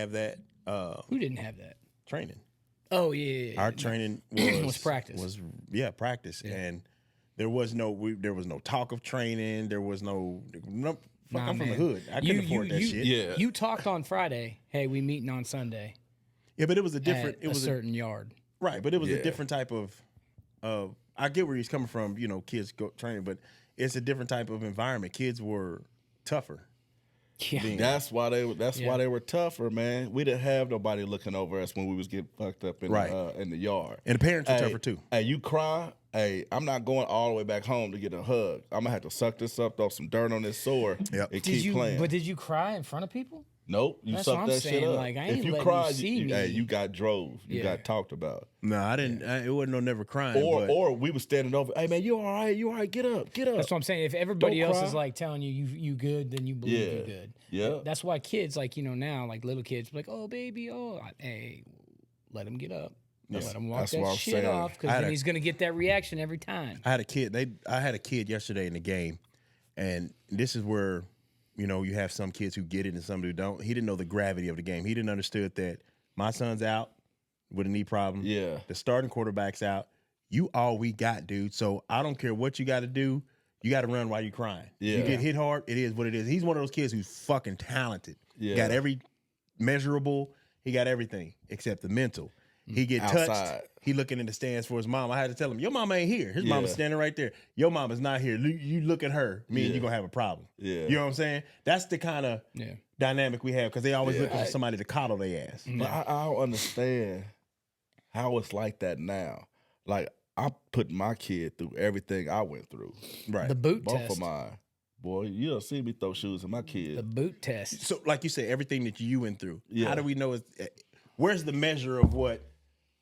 have that. Who didn't have that? Training. Oh yeah. Our training Was practice. Practice, and there was no talk of training. There was no. Fuck, I'm from the hood. I couldn't afford that shit. Yeah. You talked on Friday. Hey, we meeting on Sunday. Yeah, but it was a different. At It was a certain yard. right, but it was Yeah. a different type of. I get where he's coming from. You know, kids go training, but it's a different type of environment. Kids were tougher. Yeah. That's why they were tougher, man. We didn't have nobody looking over us when we was getting fucked up in the yard. And the parents were Hey, tougher too. Hey, you cry. Hey, I'm not going all the way back home to get a hug. I'm gonna have to suck this up, throw some dirt on this sore, Yep. and Did keep you? playing. But did you cry in front of people? Nope, you That's suck what I'm that shit saying, up. like, I if ain't you letting cry, you see me. hey, you got drove. You Yeah. got talked about. No, I didn't. It wasn't no never crying. Or but or we was standing over. Hey man, you all right? You all right? Get up, get up. That's what I'm saying. If everybody Don't else cry. is like telling you good, then you believe Yeah. you good. Yeah. That's why kids like now like little kids like, oh baby, hey, let him get up. Let him walk that's that what I'm shit saying. off because I had then a- he's gonna get that reaction every time. I had a kid. I had a kid yesterday in the game, and this is where, you have some kids who get it and some who don't. He didn't know the gravity of the game. He didn't understood that my son's out with a knee problem. Yeah. The starting quarterback's out. You all we got, dude. So I don't care what you got to do. You got to run while you're crying. Yeah. You get hit hard. It is what it is. He's one of those kids who's fucking talented. Yeah. Got every measurable. He got everything except the mental. He get touched. Outside. He looking in the stands for his mom. I had to tell him, your mama ain't here. His mama's Yeah. standing right there. Your mama's not here. You look at her, me and Yeah. you gonna have a problem. Yeah. You know what I'm saying? That's the kind of Yeah. dynamic we have because they always Yeah. looking for somebody to coddle their ass. But I don't understand how it's like that now. Like I put my kid through everything I went through. Right. The boot Both test. of mine. Boy, you don't see me throw shoes at my kid. The boot test. So, like you said, everything that you went through. Yeah. How do we know? Where's the measure of what?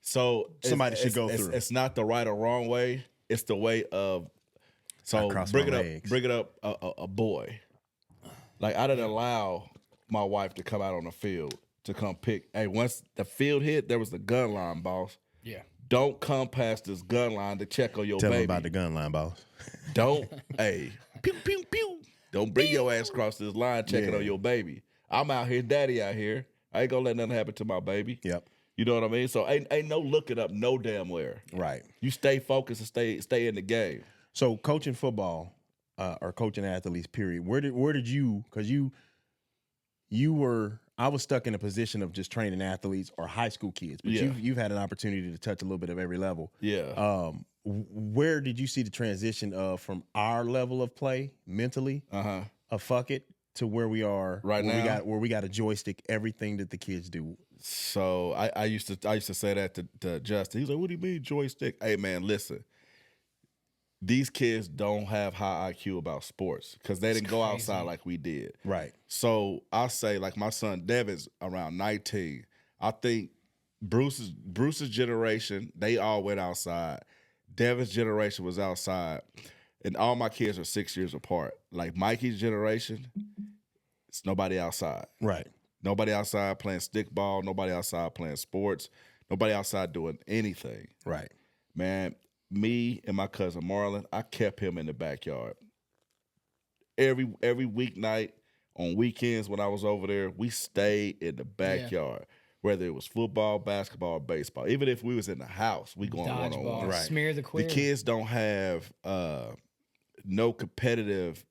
So Somebody should go through. It's not the right or wrong way. It's the way of. So I cross bring my it up. legs. Bring it up. A boy. Like I didn't allow my wife to come out on the field to come pick. Hey, once the field hit, there was the gun line, boss. Yeah. Don't come past this gun line to check on your Tell baby. them about the gun line, boss. Don't, hey, pew, pew, pew. Don't bring your ass across this line checking Yeah. on your baby. I'm out here, daddy out here. I ain't gonna let nothing happen to my baby. Yep. You know what I mean? So ain't no looking up no damn where. Right. You stay focused and stay in the game. So coaching football or coaching athletes, period. Where did you? Because you were. I was stuck in a position of just training athletes or high school kids, but Yeah. you've had an opportunity to touch a little bit of every level. Yeah. Where did you see the transition from our level of play mentally, of fuck it, to where we are Right now? where we got a joystick everything that the kids do? So I used to say that to Justin. He's like, "What do you mean joystick?" Hey man, listen. These kids don't have high IQ about sports because they didn't go outside like we did. Right. So I say, like my son Devin's around 19. I think Bruce's generation, they all went outside. Devin's generation was outside. And all my kids are 6 years apart. Like Mikey's generation, it's nobody outside. Right. Nobody outside playing stickball. Nobody outside playing sports. Nobody outside doing anything. Right. Man, me and my cousin Marlon, I kept him in the backyard. Every weeknight, on weekends when I was over there, we stayed in the backyard. Whether it was football, basketball, or baseball. Even if we was in the house, we going Dodgeball. one-on-one. Right. Smear the The queer. kids don't have no competitive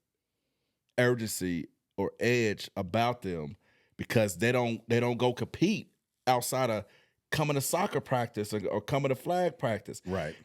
urgency or edge about them because they don't go compete outside of coming to soccer practice or coming to flag practice. Right.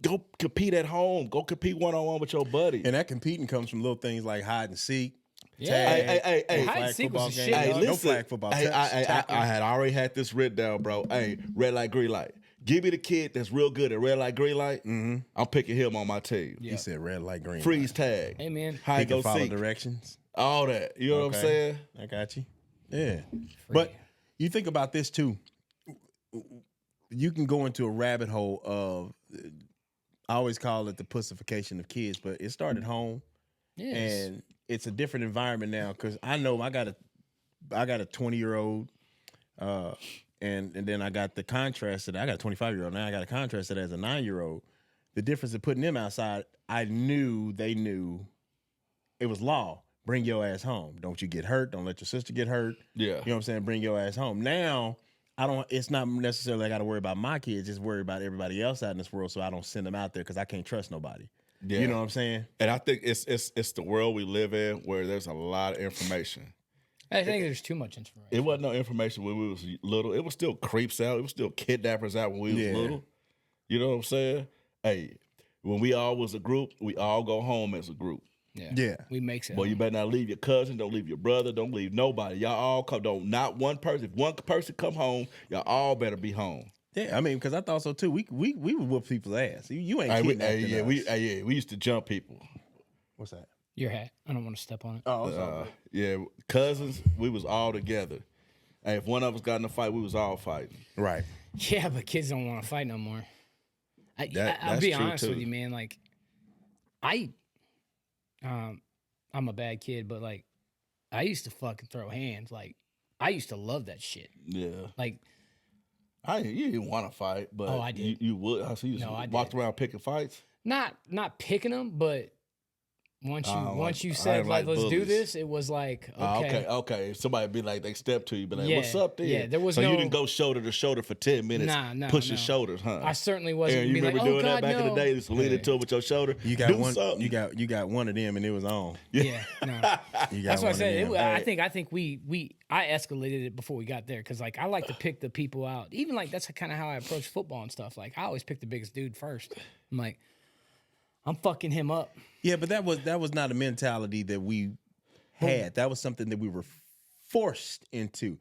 Go compete at home. Go compete one-on-one with your buddy. And that competing comes from little things like hide and seek. Yeah. Hey, no Hide and flag seek was football the game. shit, Hey, dog. No listen. flag football. Hey, Tackle. I had already had this written down, bro. Hey, red light, green light. Give me the kid that's real good at red light, green light. I'm picking him on my team. He said red light, green Freeze light. tag. Hey man. Hide He can go follow seek. directions. All that. You know what I'm Okay. saying? I got you. Yeah. But you think about this too. You can go into a rabbit hole of, I always call it the pussification of kids, but it started home. Yes. And it's a different environment now because I know I got a 20-year-old, and then I got the contrast that I got a 25-year-old now. I got a contrast that as a 9-year-old. The difference of putting them outside, I knew they knew it was law. bring your ass home. Don't you get hurt. Don't let your sister get hurt. Yeah. You know what I'm saying? Bring your ass home. Now, it's not necessarily I got to worry about my kids, just worry about everybody else out in this world so I don't send them out there because I can't trust nobody. Yeah. You know what I'm saying? And I think it's the world we live in where there's a lot of information. I think there's too much information. It wasn't no information when we was little. It was still creeps out. It was still kidnappers out when we was little. You know what I'm saying? Hey, when we all was a group, we all go home as a group. Yeah. We makes it. Boy, you better not leave your cousin. Don't leave your brother. Don't leave nobody. Y'all all come. Don't not one person. If one person come home, y'all all better be home. Yeah, I mean, because I thought so too. We would whoop people's ass. You ain't kidnapping us. We used to jump people. What's that? Your hat. I don't want to step on it. Oh, it's all good. Yeah, cousins. We was all together. Hey, if one of us got in a fight, we was all fighting. Right. Yeah, but kids don't want to fight no more. I'll That's be true, honest too. with you, man. Like, I'm a bad kid, but like, I used to fucking throw hands. Like, I used to love that shit. Yeah, Like, you didn't want to fight, but Oh, I did. You would. I see you No, I walked did. around picking fights. not picking them, but once you I said didn't like, like let's do bullies. this, it was like, okay. Okay. Somebody be like, they step to you, be like, Yeah, "What's up, there?" yeah, there was so you no- didn't go shoulder to shoulder for 10 minutes, Nah, pushing no. shoulders, huh? I certainly wasn't. Aaron, you be remember like, doing oh, that God, back in the no. day? Just lean into it with your shoulder. You got Do one. something. You got one of them, and it was on. Yeah, no. You got That's what I one of said. them. I think I escalated it before we got there because like I like to pick the people out. Even like that's kind of how I approach football and stuff. Like I always pick the biggest dude first. I'm like, I'm fucking him up. Yeah, but that was not a mentality that we had. That was something that we were forced into.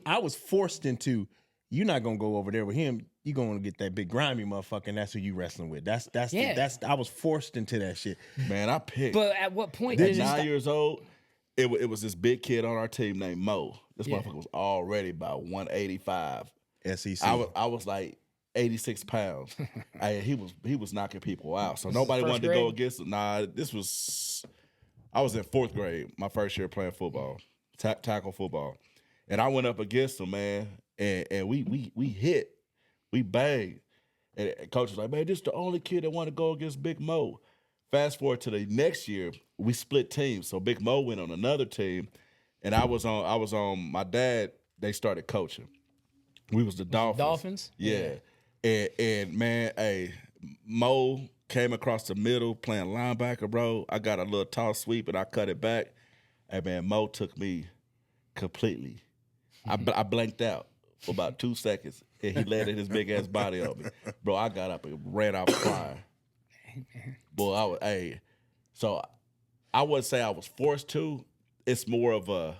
I was forced into. You're not gonna go over there with him. You're gonna get that big grimy motherfucker, and that's who you wrestling with. That's Yeah. I was forced into that shit. Man, I picked. But at what point At did it 9 stop? years old, it was this big kid on our team named Mo. This Yeah. motherfucker was already about 185. SEC. I was like 86 pounds. He was knocking people out. So nobody first wanted to go grade? against him. Nah, I was in 4th grade, my first year playing football, tackle football. And I went up against him, man, and we hit. We banged. And coach was like, man, this is the only kid that want to go against Big Mo. Fast forward to the next year, we split teams. So Big Mo went on another team, and I was on my dad, they started coaching. We was the Dolphins. Dolphins? Yeah. And man, hey, Mo came across the middle playing linebacker, bro. I got a little toss sweep and I cut it back. Hey man, Mo took me completely. I blanked out for about 2 seconds and he landed his big ass body on me. Bro, I got up and ran out crying. Boy, so I wouldn't say I was forced to. It's more of a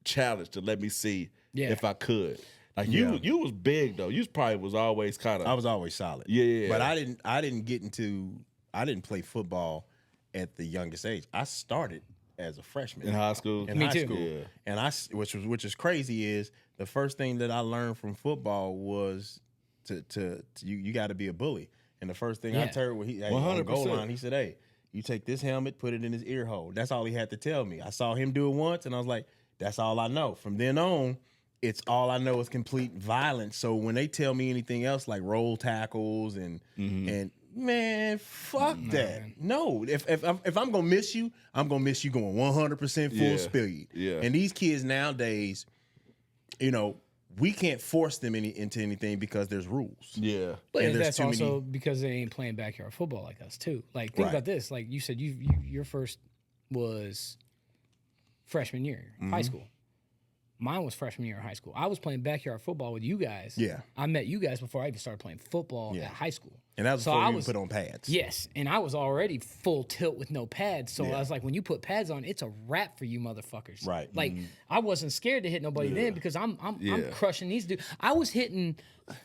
challenge to let me see if I could. Like you was big though. You probably was always kind of. I was always solid. Yeah. But I didn't play football at the youngest age. I started as a freshman in high school. In Me high too. school. Yeah. And which is crazy is the first thing that I learned from football was to you got to be a bully. And the first thing I Yeah. heard when he on the goal 100%. line, he said, "Hey, you take this helmet, put it in his ear hole." That's all he had to tell me. I saw him do it once, and I was like, "That's all I know." From then on, it's all I know is complete violence. So when they tell me anything else like roll tackles and man, fuck that. man. No, if I'm gonna miss you, I'm gonna miss you going 100% full Yeah. speed. Yeah. And these kids nowadays, we can't force them into anything because there's rules. Yeah. But And there's that's too also because they ain't playing backyard football like us too. Like think Right. about this. Like you said, your first was freshman year, Mm-hmm. high school. Mine was freshman year of high school. I was playing backyard football with you guys. Yeah. I met you guys before I even started playing football Yeah. at high school. And that was So before I you was- put on pads. Yes, and I was already full tilt with no pads. So Yeah. I was like, when you put pads on, it's a wrap for you motherfuckers. Right. Mm-hmm. Like I wasn't scared to hit nobody then because I'm Yeah. crushing these dudes. I was hitting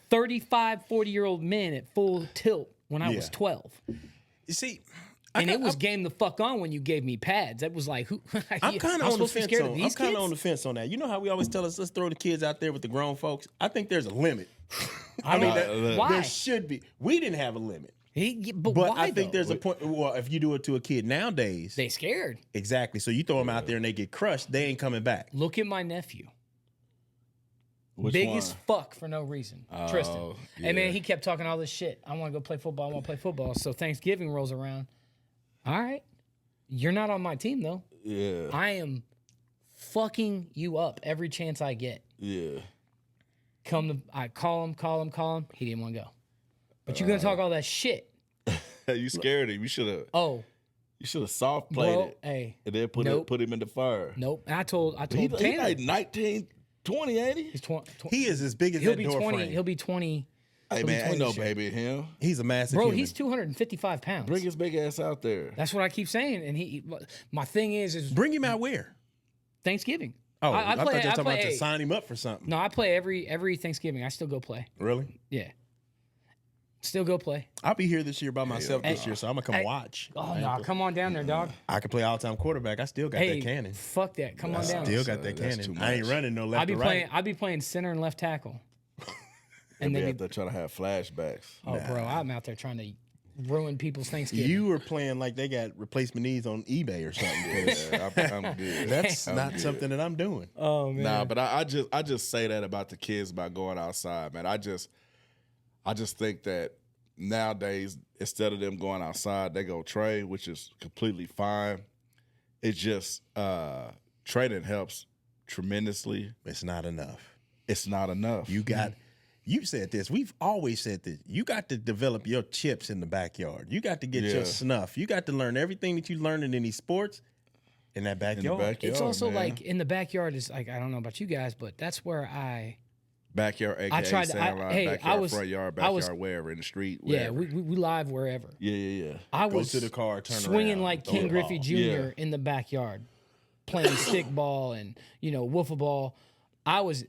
35, 40-year-old men at full tilt when I was Yeah. 12. You see, And it was game the fuck on when you gave me pads. That was like, who? I'm kind of on the supposed to be fence scared of on. I'm these kind of kids? on the fence on that. You know how we always tell us, let's throw the kids out there with the grown folks. I think there's a limit. I mean, Why? there should be. We didn't have a limit, But but why, I think though? there's a point. Well, if you do it to a kid nowadays, They scared. exactly. So you throw them out there and they get crushed. They ain't coming back. Look at my nephew. Which Big one? as fuck for no reason. Tristan. yeah. Hey man, he kept talking all this shit. I want to go play football. So Thanksgiving rolls around. All right. You're not on my team though. Yeah. I am fucking you up every chance I get. Yeah. I call him. He didn't want to go. But you're gonna talk all that shit. You scared him. You should have. Oh, Soft played bro, it hey, and then nope. put him in the fire. nope. And I told He Tanner, like 19, 20, ain't he? he's 20. He is as big as He'll that be door 20. frame. He'll be 20. Hey He'll be man, 20 ain't no this year. baby in him. He's a massive Bro, human. he's 255 pounds. Bring his big ass out there. That's what I keep saying. And my thing is Bring him out where? Thanksgiving. Oh, I thought you were talking about play- to sign him up for something. No, I play every Thanksgiving. I still go play. Really? Yeah. Still go play. I'll be here this year by myself this year, so I'm gonna come Hey. watch. Oh no, come on down there, dog. I can play all-time quarterback. I still got Hey, that cannon. fuck that. Come on down. Still got that That's cannon. too I ain't much. running no left I'll be or playing. right. I'll be playing center and left tackle. And And they then have to try to have flashbacks. oh, bro, I'm out there trying to ruin people's Thanksgiving. You were playing like they got replacement knees on eBay or something. 'cause Yeah, I'm good. That's I'm not good. something that I'm doing. oh man. Nah, but I just say that about the kids about going outside, man. I just think that nowadays, instead of them going outside, they go train, which is completely fine. It's just training helps tremendously. It's not enough. It's not enough. You said this. We've always said this. You got to develop your chips in the backyard. You got to get Yeah. your snuff. You got to learn everything that you learned in any sports in that in the backyard. backyard. it's also man. like in the backyard is like I don't know about you guys, but that's where backyard, aka tried to- sandline, hey, backyard, front yard, I was- backyard, wherever in the street. yeah Wherever. we live wherever. yeah. I Go was to the car, turn swinging around, like throw King the Griffey ball. Jr. Yeah. in the backyard, playing stick ball and wiffle ball. I was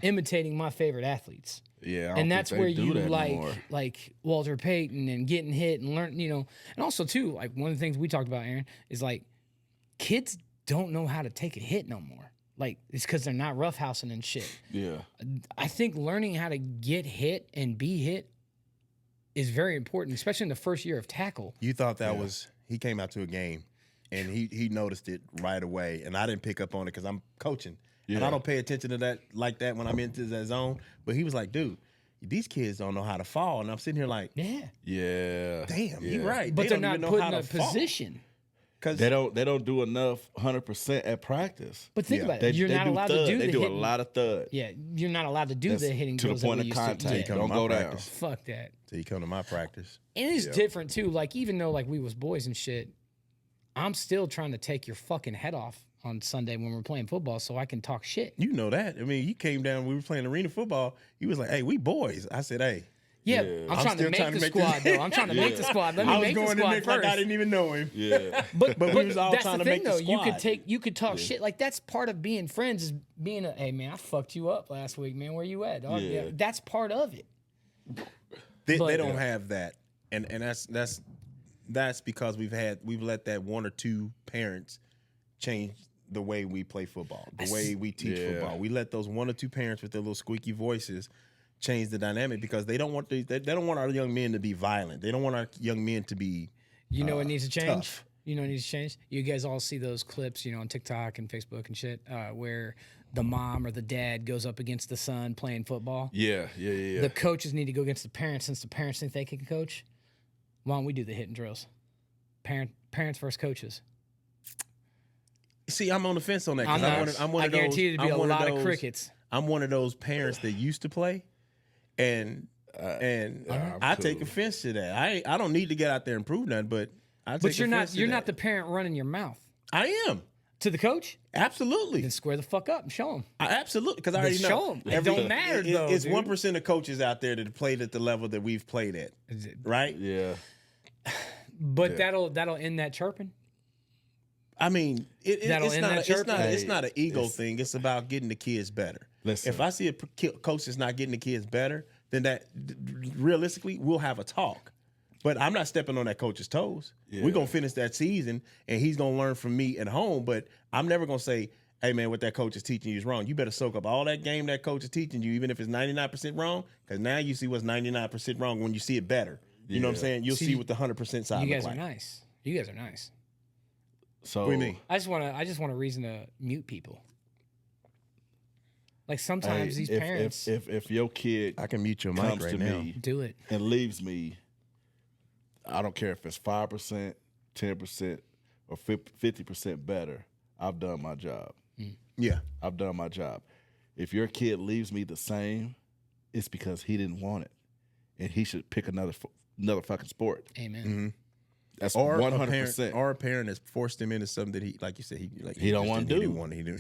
imitating my favorite athletes. Yeah, I don't And think that's they where do you that anymore. like Walter Payton and getting hit and learn, and also too, like one of the things we talked about, Aaron, is like kids don't know how to take a hit no more. Like it's because they're not roughhousing and shit. Yeah. I think learning how to get hit and be hit is very important, especially in the first year of tackle. You thought that was he came out to a game and he noticed it right away, and I didn't pick up on it because I'm coaching and Yeah. I don't pay attention to that like that when I'm into that zone. But he was like, "Dude, these kids don't know how to fall," and I'm sitting here like, Yeah, Yeah. "Damn, yeah. you're right." but They they're don't not even know put how in to a fall. position. Because They don't do enough 100% at practice. But think Yeah. about They, it. You're they not do allowed thud. to do They the do hitting. a lot of thud. Yeah, you're not allowed to do That's the hitting to the drills that point we of used to. contact. Yeah. Come to Don't my go down. practice. Fuck that. so you come to my practice. And it's different too. Like even though like we was boys and shit, I'm still trying to take your fucking head off on Sunday when we're playing football so I can talk shit. You know that. I mean, you came down. We were playing arena football. You was like, "Hey, we boys." I said, "Hey." Yeah, Yeah. I'm trying to still make trying the to make squad this- though. I'm trying to make the squad. Let me I was make the going in squad there like first. I didn't even know him. Yeah. But we was all that's trying the to thing make the though. squad. You could talk shit. Like that's part of being friends is being hey man, I fucked you up last week, man. Where you at, dog? Yeah. That's part of it. They But- don't have that, and that's because we've let that one or two parents change the way we play football, the way we teach Yeah. football. We let those one or two parents with their little squeaky voices change the dynamic because they don't want they don't want our young men to be violent. They don't want our young men to be. You know what needs to change? tough. You know what needs to change? You guys all see those clips, on TikTok and Facebook and shit, where the mom or the dad goes up against the son playing football. Yeah. The coaches need to go against the parents since the parents think they can coach. Why don't we do the hitting drills? Parents versus coaches. See, I'm on the fence on that. 'cause I'm not. I'm one I of those. guarantee you there'd be I'm a one lot those, of crickets. I'm one of those parents that used to play, and I take cool. offense to that. I don't need to get out there and prove nothing, but I take But you're offense not to you're that. not the parent running your mouth I am to the coach. absolutely. Then square the fuck up and show them. Absolutely, because I already Then know. show 'em. It don't matter, though, It's dude. 1% of coaches out there that played at the level that we've played at, right? Yeah. But that'll end that chirping. I mean, That'll it's end not. that It's chirping. not. It's Hey, not an ego thing. It's about getting the kids better. Listen. If I see a coach that's not getting the kids better, then that realistically we'll have a talk. But I'm not stepping on that coach's toes. Yeah. We're gonna finish that season, and he's gonna learn from me at home. But I'm never gonna say, "Hey man, what that coach is teaching you is wrong." You better soak up all that game that coach is teaching you, even if it's 99% wrong, because now you see what's 99% wrong when you see it better. You know what I'm Yeah. saying? You'll See, see what the 100% side You looks guys are like. nice. You guys are nice. So What do you mean? I just want a reason to mute people. Like sometimes hey, these if, parents if your kid I can mute your mic comes right to now. me do it. and leaves me, I don't care if it's 5%, 10%, or 50% better. I've done my job. Yeah. I've done my job. If your kid leaves me the same, it's because he didn't want it, and he should pick another fucking sport. Amen. That's Or 100%. a parent has forced him into something that he, like you said, He don't want to do. He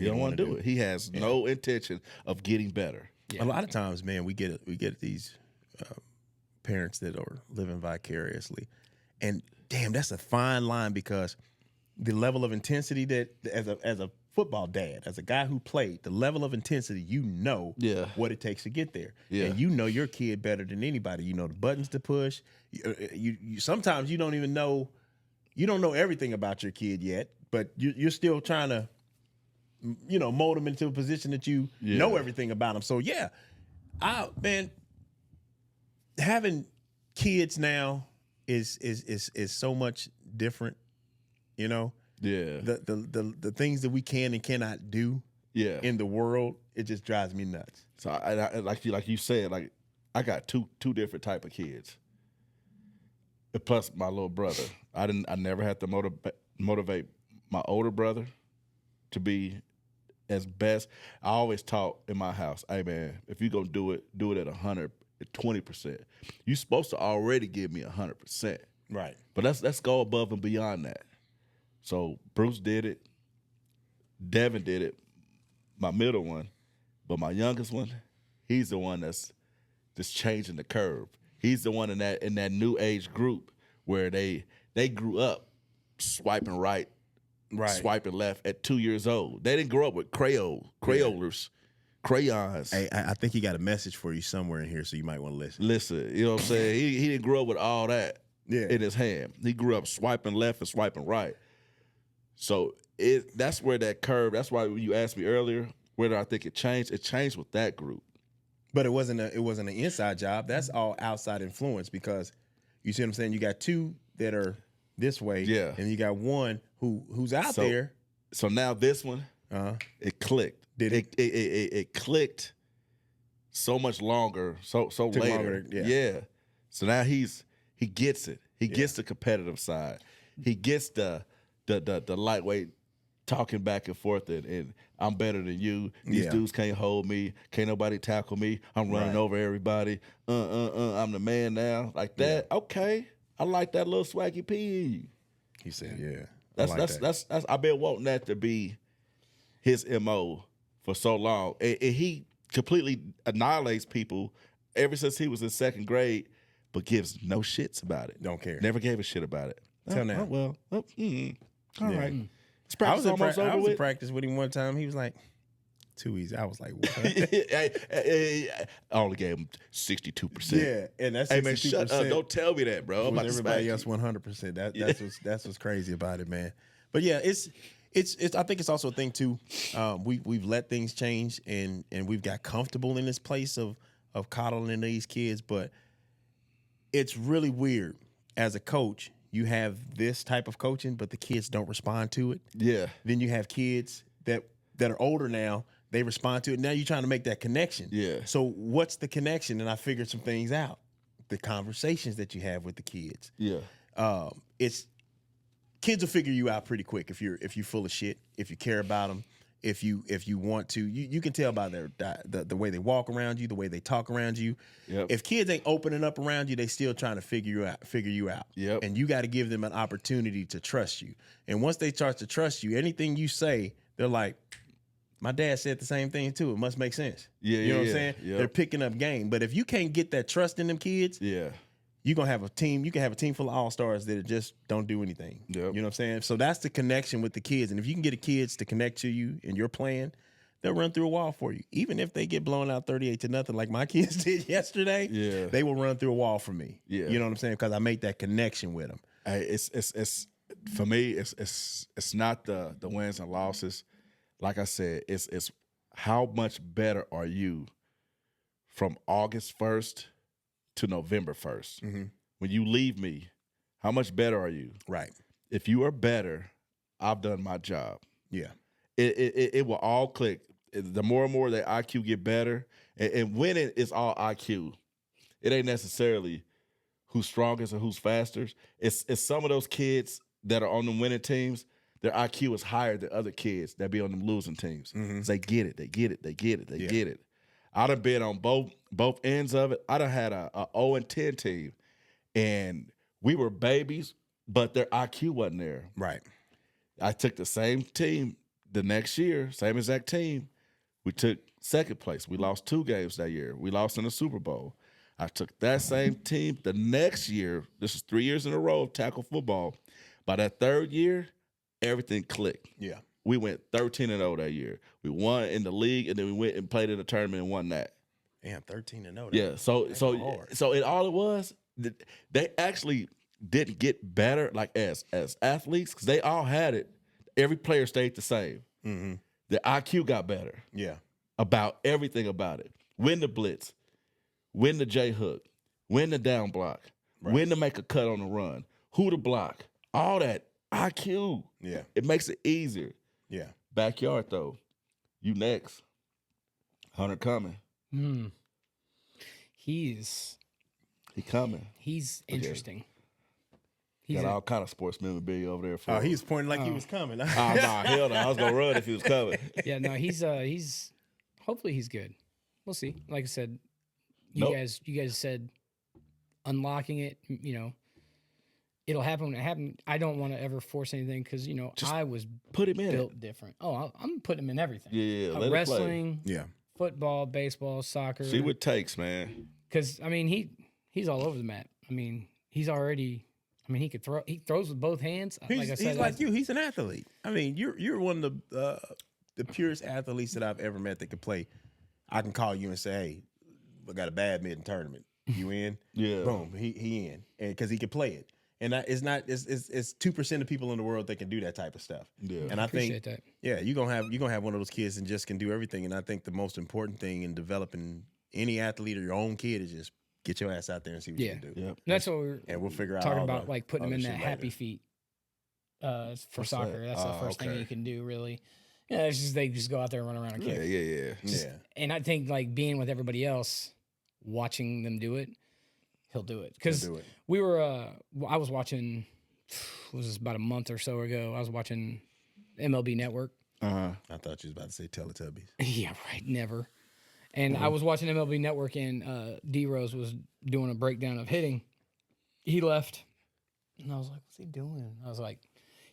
don't want to do it. He has no intention of getting better. A lot of times, man, we get these parents that are living vicariously, and damn, that's a fine line, because the level of intensity that as a football dad, as a guy who played, the level of intensity, what it takes to get there. Yeah. And you know your kid better than anybody. You know the buttons to push. You sometimes you don't even know, you don't know everything about your kid yet, but you're still trying to, mold them into a position that you know everything about them. So yeah, man, having kids now is so much different, Yeah. the things that we can and cannot do in the world, it just drives me nuts. So I like you said, like I got two different type of kids. And plus my little brother. I never had to motivate my older brother to be as best. I always taught in my house, hey man, if you're gonna do it at 120%. You're supposed to already give me 100%. Right. But let's go above and beyond that. So Bruce did it. Devin did it. My middle one, but my youngest one, he's the one that's just changing the curve. He's the one in that new age group where they grew up swiping right, swiping left at 2 years old. They didn't grow up with crayons. Hey, I think he got a message for you somewhere in here, so you might want to listen. Listen, you know what I'm saying? He didn't grow up with all that in his hand. He grew up swiping left and swiping right. So that's where that curve, that's why when you asked me earlier, whether I think it changed with that group. But it wasn't an inside job. That's all outside influence, because you see what I'm saying? You got two that are this way, and you got one who's out there. So now this one, it clicked. It clicked so much longer, so later. Yeah. So now he gets it. He gets the competitive side. He gets the lightweight talking back and forth and I'm better than you. These dudes can't hold me. Can't nobody tackle me. I'm running over everybody. I'm the man now. Like that. Yeah. Okay. I like that little swaggy P. He said, yeah. That's I've been wanting that to be his MO for so long. And he completely annihilates people ever since he was in second grade, but gives no shits about it. Don't care. Never gave a shit about it. Till now. Oh, well. All right. I was in practice with him one time. He was like, too easy. I was like, what? I only gave him 62%. Yeah, and that's 62%. Hey man, shut up! Don't tell me that, bro. I'm everybody else 100%. That's what's crazy about it, man. But yeah, it's. I think it's also a thing too. We've let things change and we've got comfortable in this place of coddling these kids, but it's really weird as a coach. You have this type of coaching, but the kids don't respond to it. Yeah. Then you have kids that are older now. They respond to it. Now you're trying to make that connection. Yeah. So what's the connection? And I figured some things out. The conversations that you have with the kids. Yeah. It's kids will figure you out pretty quick if you're full of shit. If you care about them. If you want to, you can tell by the way they walk around you, the way they talk around you. Yep. If kids ain't opening up around you, they still trying to figure you out. Yep. And you got to give them an opportunity to trust you. And once they start to trust you, anything you say, they're like, my dad said the same thing too. It must make sense. Yeah, you know what I'm saying? Yep. They're picking up game. But if you can't get that trust in them kids, you're gonna have a team. You can have a team full of all-stars that just don't do anything. Yep. You know what I'm saying? So that's the connection with the kids. And if you can get the kids to connect to you and your plan, they'll run through a wall for you. Even if they get blown out 38-0, like my kids did yesterday, they will run through a wall for me. Yeah. You know what I'm saying? Because I make that connection with them. Hey, it's for me. It's not the wins and losses. Like I said, it's how much better are you from August 1st to November 1st. Mm-hmm. When you leave me, how much better are you? Right. If you are better, I've done my job. Yeah. It will all click. The more and more that IQ get better, and winning is all IQ. It ain't necessarily who's strongest or who's faster. It's some of those kids that are on the winning teams their IQ is higher than other kids that be on them losing teams. 'Cause they get it, they get it, they get it, they get it. I done been on both ends of it. I done had a 0-10 team, and we were babies, but their IQ wasn't there. Right. I took the same team the next year, same exact team. We took second place. We lost 2 games that year. We lost in the Super Bowl. I took that same team the next year. This is 3 years in a row of tackle football. By that third year, everything clicked. Yeah. We went 13-0 that year. We won in the league, and then we went and played in the tournament and won that. Damn, 13-0. Yeah. So hard. all it was, they actually didn't get better like as athletes because they all had it. Every player stayed the same. Mm-hmm. The IQ got better Yeah. about everything about it. When to blitz, when to J hook, when to down block, when to make a cut on the run, who to block, all that IQ. Yeah. It makes it easier. Yeah. Backyard though, you next. Hunter coming. He's coming. interesting. He's Got all kind of sports memorabilia over there. For Oh, he was pointing like he was coming. nah, hell no. I was gonna run if he was coming. yeah, no, he's hopefully he's good. We'll see. Like I said, you Nope. guys said unlocking it, it'll happen when it happens. I don't want to ever force anything because I was Put him in built it. different. Oh, I'm putting him in everything. Yeah, let it play. Wrestling, Yeah. football, baseball, soccer. See what it takes, man. Because he's all over the map. He's already. He could throw. He throws with both hands. He's like you. He's an athlete. You're one of the purest athletes that I've ever met that could play. I can call you and say, "Hey, I got a badminton tournament. You in?" Yeah. Boom. He in, and because he can play it. And it's 2% of people in the world that can do that type of stuff. Yeah. And I think Appreciate that. yeah, you're gonna have one of those kids and just can do everything. And I think the most important thing in developing any athlete or your own kid is just get your ass out there and see what you can do. Yep. That's what we're And we'll figure out talking all about, the like putting him other in shit that later. happy feet for What's soccer. that? That's the first thing okay. you can do, really. Yeah, it's just they just go out there and run around and kick. Yeah. Yeah. And I think like being with everybody else, watching them do it, he'll do it. Because He'll do it. we were, I was watching, was this about a month or so ago? I was watching MLB Network. Uh-huh. I thought you was about to say Teletubbies. Yeah, right. Never. And I was watching MLB Network, and D Rose was doing a breakdown of hitting. He left, and I was like, "What's he doing?" I was like,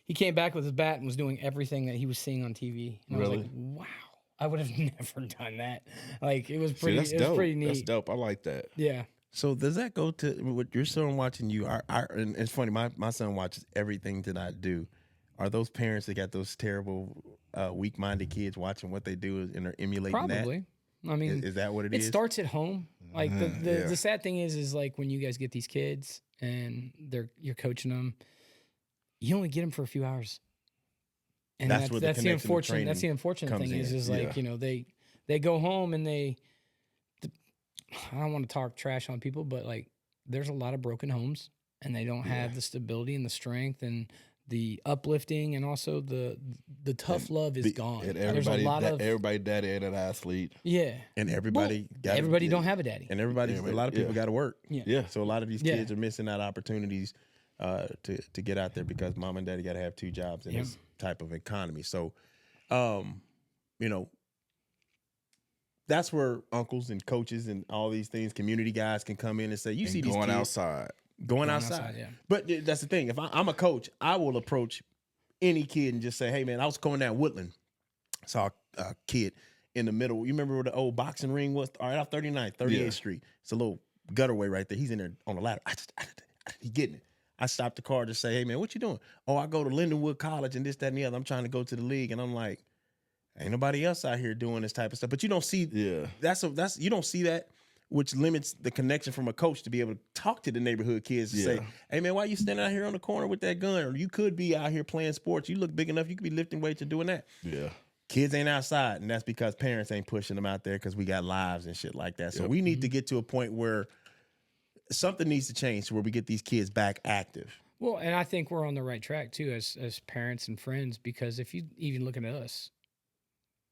he came back with his bat and was doing everything that he was seeing on TV. And I was Really? like, "Wow, I would have never done that." Like it was See, pretty. that's It was dope. pretty neat. That's dope. I like that. Yeah. So does that go to what your son watching you? And it's funny, my son watches everything that I do. Are those parents that got those terrible, weak-minded kids watching what they do and are emulating Probably. that? I mean, Is that what it it is? starts at home. Like the Yeah. the sad thing is like when you guys get these kids and you're coaching them, you only get them for a few hours. And That's where the that's the connection to unfortunate. That's the training unfortunate comes thing is in. like they go home and I don't want to talk trash on people, but like there's a lot of broken homes and they don't have the stability and the strength and the uplifting and also the tough love is gone. And There's a lot of everybody daddy ain't an athlete. yeah. And everybody got Everybody don't have a daddy. and everybody. A lot of people Yeah. got to work. Yeah. Yeah. So a lot of these Yeah. kids are missing out opportunities to get out there because mom and daddy got to have 2 jobs in Yeah. this type of economy. So, that's where uncles and coaches and all these things, community guys can come in and say, "You see these Going kids outside. going Going outside." outside, yeah. But that's the thing. If I'm a coach, I will approach any kid and just say, "Hey, man, I was going down Woodland, saw a kid in the middle. You remember where the old boxing ring was? All right, off 39th, 38th Yeah. Street. It's a little gutterway right there. He's in there on the ladder. He getting it. I stopped the car to say, "Hey, man, what you doing?" "Oh, I go to Lindenwood College and this, that, and the other. I'm trying to go to the league." And I'm like, ain't nobody else out here doing this type of stuff. But you don't see Yeah. that's you don't see that, which limits the connection from a coach to be able to talk to the neighborhood kids and say, Yeah. "Hey man, why you standing out here on the corner with that gun? Or you could be out here playing sports. You look big enough. You could be lifting weights and doing that." Yeah. Kids ain't outside, and that's because parents ain't pushing them out there because we got lives and shit like that. So Yep. we need to get to a point where something needs to change to where we get these kids back active. Well, and I think we're on the right track too as parents and friends because if you even looking at us,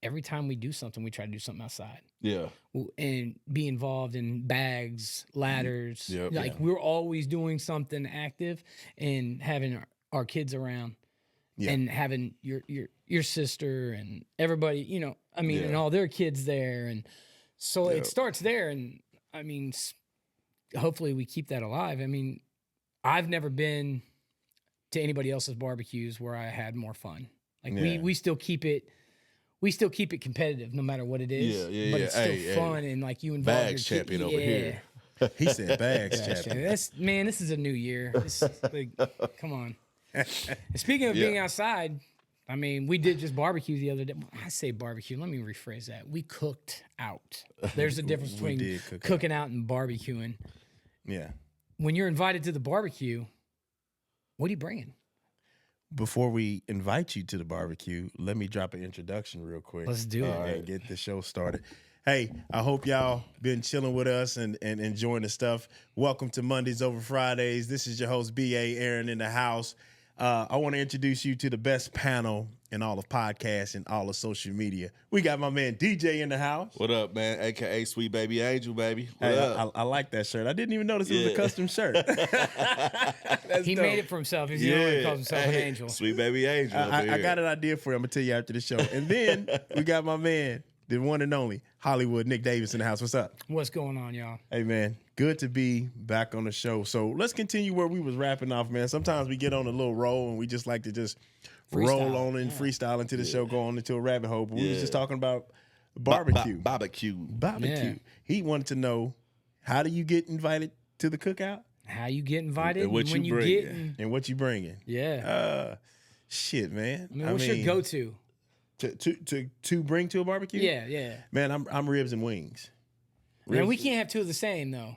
every time we do something, we try to do something outside Yeah. and be involved in bags, ladders. Yep. Like we're always doing something active and having our kids around. and having your sister and everybody, you know, I mean, and all their kids there, and so it starts there, and I mean, hopefully we keep that alive. I mean, I've never been to anybody else's barbecues where I had more fun. Like we still keep it. We still keep it competitive no matter what it is. But it's still fun and like you involve Bags your kid. champion over here. He said bags champion. This is a new year. Like, come on. And speaking of being outside, I mean, we did just barbecue the other day. I say barbecue. Let me rephrase that. We cooked out. There's a difference between cooking out and barbecuing. Yeah. When you're invited to the barbecue, what are you bringing? Before we invite you to the barbecue, let me drop an introduction real quick. Let's do it. And get the show started. Hey, I hope y'all been chilling with us and enjoying the stuff. Welcome to Mondays Over Fridays. This is your host, B.A. Aaron, in the house. I want to introduce you to the best panel in all of podcasts and all of social media. We got my man DJ in the house. What up, man? AKA Sweet Baby Angel, baby. What Hey, up? I like that shirt. I didn't even notice it was a custom shirt. That's He dope. made it for himself. He's the only one who calls himself an angel. Sweet Baby Angel. I got an idea for you. I'm going to tell you after the show. And then we got my man, the one and only Hollywood Nick Davis in the house. What's up? What's going on, y'all? Hey, man, good to be back on the show. So let's continue where we was wrapping off, man. Sometimes we get on a little roll and we just like to just roll on and freestyle into the show, go on into a rabbit hole. But we was just talking about barbecue. Barbecue. Barbecue. He wanted to know, how do you get invited to the cookout How you get invited? And what when you you bring. get? and what you bringing? Yeah. Shit, man. I mean, what's your go-to? To bring to a barbecue? Yeah. Man, I'm ribs and wings. Man, we can't have two of the same though.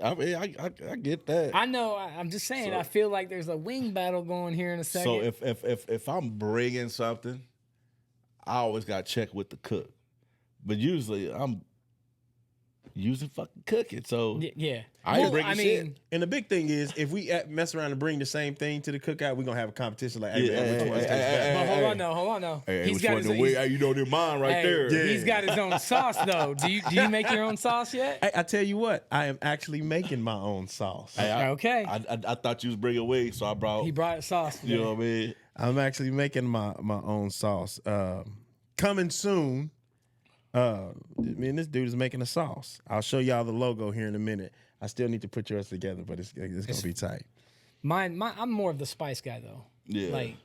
I mean, I get that. I know. I'm just saying. I feel like there's a wing battle going here in a second. So if I'm bringing something, I always got to check with the cook. But usually I'm using fucking cooking. So yeah. I ain't bringing shit. And the big thing is, if we mess around and bring the same thing to the cookout, we're gonna have a competition like, hey, man, which one tastes better? But hold on though. Hey, He's which got one his the way? Hey, you know they're mine right there. Yeah. He's got his own sauce though. Do you make your own sauce yet? Hey, I tell you what, I am actually making my own sauce. Hey, Okay. I thought you was bringing wings, so I brought. He brought sauce. You know what I mean? I'm actually making my own sauce. Coming soon. This dude is making a sauce. I'll show y'all the logo here in a minute. I still need to put yours together, but it's gonna be tight. I'm more of the spice guy though. Yeah. Like,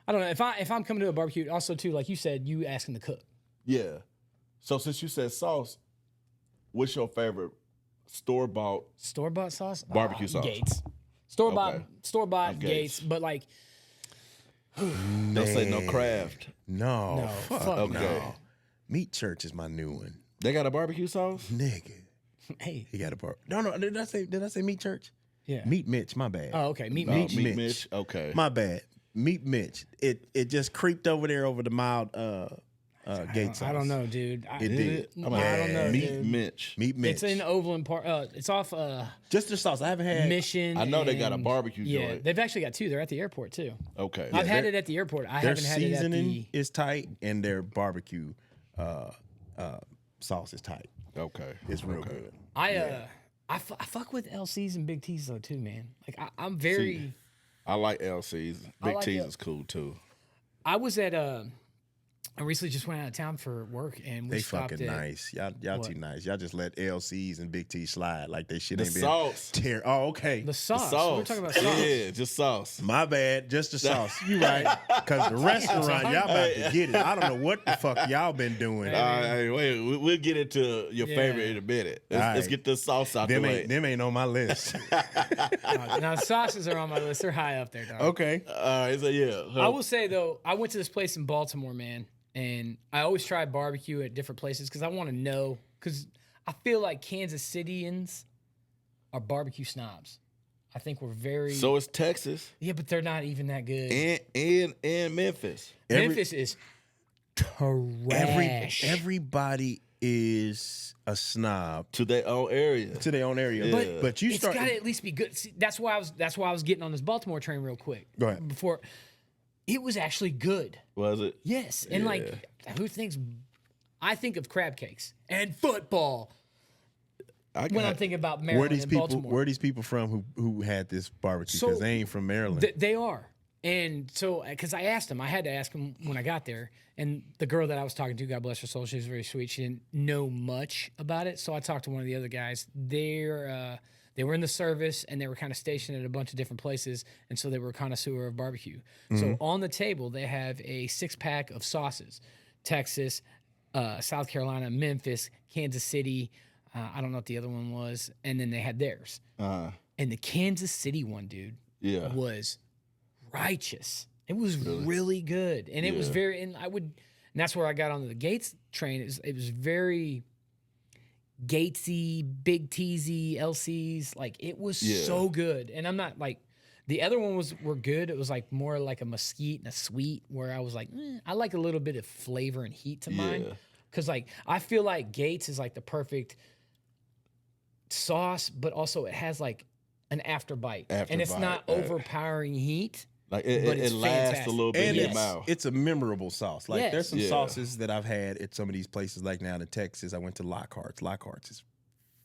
I don't know if I'm coming to a barbecue. Also, too, like you said, you asking the cook. Yeah. So since you said sauce, what's your favorite store-bought? Store-bought sauce, Barbecue sauce. Gates. Store-bought, Okay. store-bought Gates. Gates, but like Don't say no craft. No, fuck fuck no. no. Meat Church is my new one, They got a barbecue sauce? nigga. hey, He got a bar. No. Did I say Meat Church? yeah. Meat Mitch. My bad. Oh, okay. Meat Oh, Mitch. Mitch. Mitch. Okay. My bad. Meat Mitch. It just creeped over there over the mild Gates sauce. I don't know, dude. It did. I don't know, Meat dude. Mitch. Meat Mitch. It's in Overland Park. It's off just the sauce. I haven't had. Mission. I know they got a and- barbecue Yeah, joint. they've actually got two. They're at the airport too. Okay. I've had their- it at the airport. I Their haven't had it at seasoning the. is tight and their barbecue sauce is tight. Okay. It's real good. I fuck with LCs and Big T's though too, man. Like I'm very. I like LCs. Big like T's it. is cool too. I was at I recently just went out of town for work and we They stopped fucking at. nice. Y'all What? too nice. Y'all just let LCs and Big T slide like they shit The ain't been sauce. Oh, okay. The The sauce. sauce. We're talking about sauce. Yeah, just sauce. My bad. Just the sauce. You right. Because the restaurant, y'all about to get it. I don't know what the fuck y'all been doing. Hey, wait, we'll get into your Yeah. favorite in a minute. Let's All right. get the sauce out Them the way. ain't on my list. Now sauces are on my list. They're high up there, dog. Okay. All right, so yeah. I will say though, I went to this place in Baltimore, man, and I always try barbecue at different places because I want to know. Because I feel like Kansas Cityans are barbecue snobs. I think we're very. So it's Texas yeah, but they're not even that good. and Memphis. Memphis is trash. Everybody is a snob To their own area. to their own area. But- But you It's start. got to at least be good. See, that's why I was getting on this Baltimore train real quick. Go ahead. Before it was actually good. Was it? Yes, and like who thinks? I think of crab cakes and football I when I'm got thinking about where Maryland these and people? Baltimore. Where are these people from who had this barbecue? So- Because they ain't from Maryland. They are. And so, because I asked him, I had to ask him when I got there. And the girl that I was talking to, God bless her soul, she was very sweet. She didn't know much about it. So I talked to one of the other guys. They were in the service and they were kind of stationed at a bunch of different places. And so they were a connoisseur of barbecue. So on the table, they have a 6-pack of sauces: Texas, South Carolina, Memphis, Kansas City. I don't know what the other one was. And then they had theirs. And the Kansas City one, dude, was righteous. It was really good. And it was very, and that's where I got onto the Gates train. It was very Gatesy, Big T's, LC's. Like, it was so good. And I'm not like, the other one were good. It was like more like a mesquite and a sweet, where I was like, I like a little bit of flavor and heat to mine. Because like, I feel like Gates is like the perfect sauce, but also it has like an afterbite. And it's not overpowering heat. Like but it it's lasts fantastic. a little bit And in your mouth. it's a memorable sauce. Like Yes. there's some Yeah. sauces that I've had at some of these places, like now in Texas. I went to Lockhart's. Lockhart's is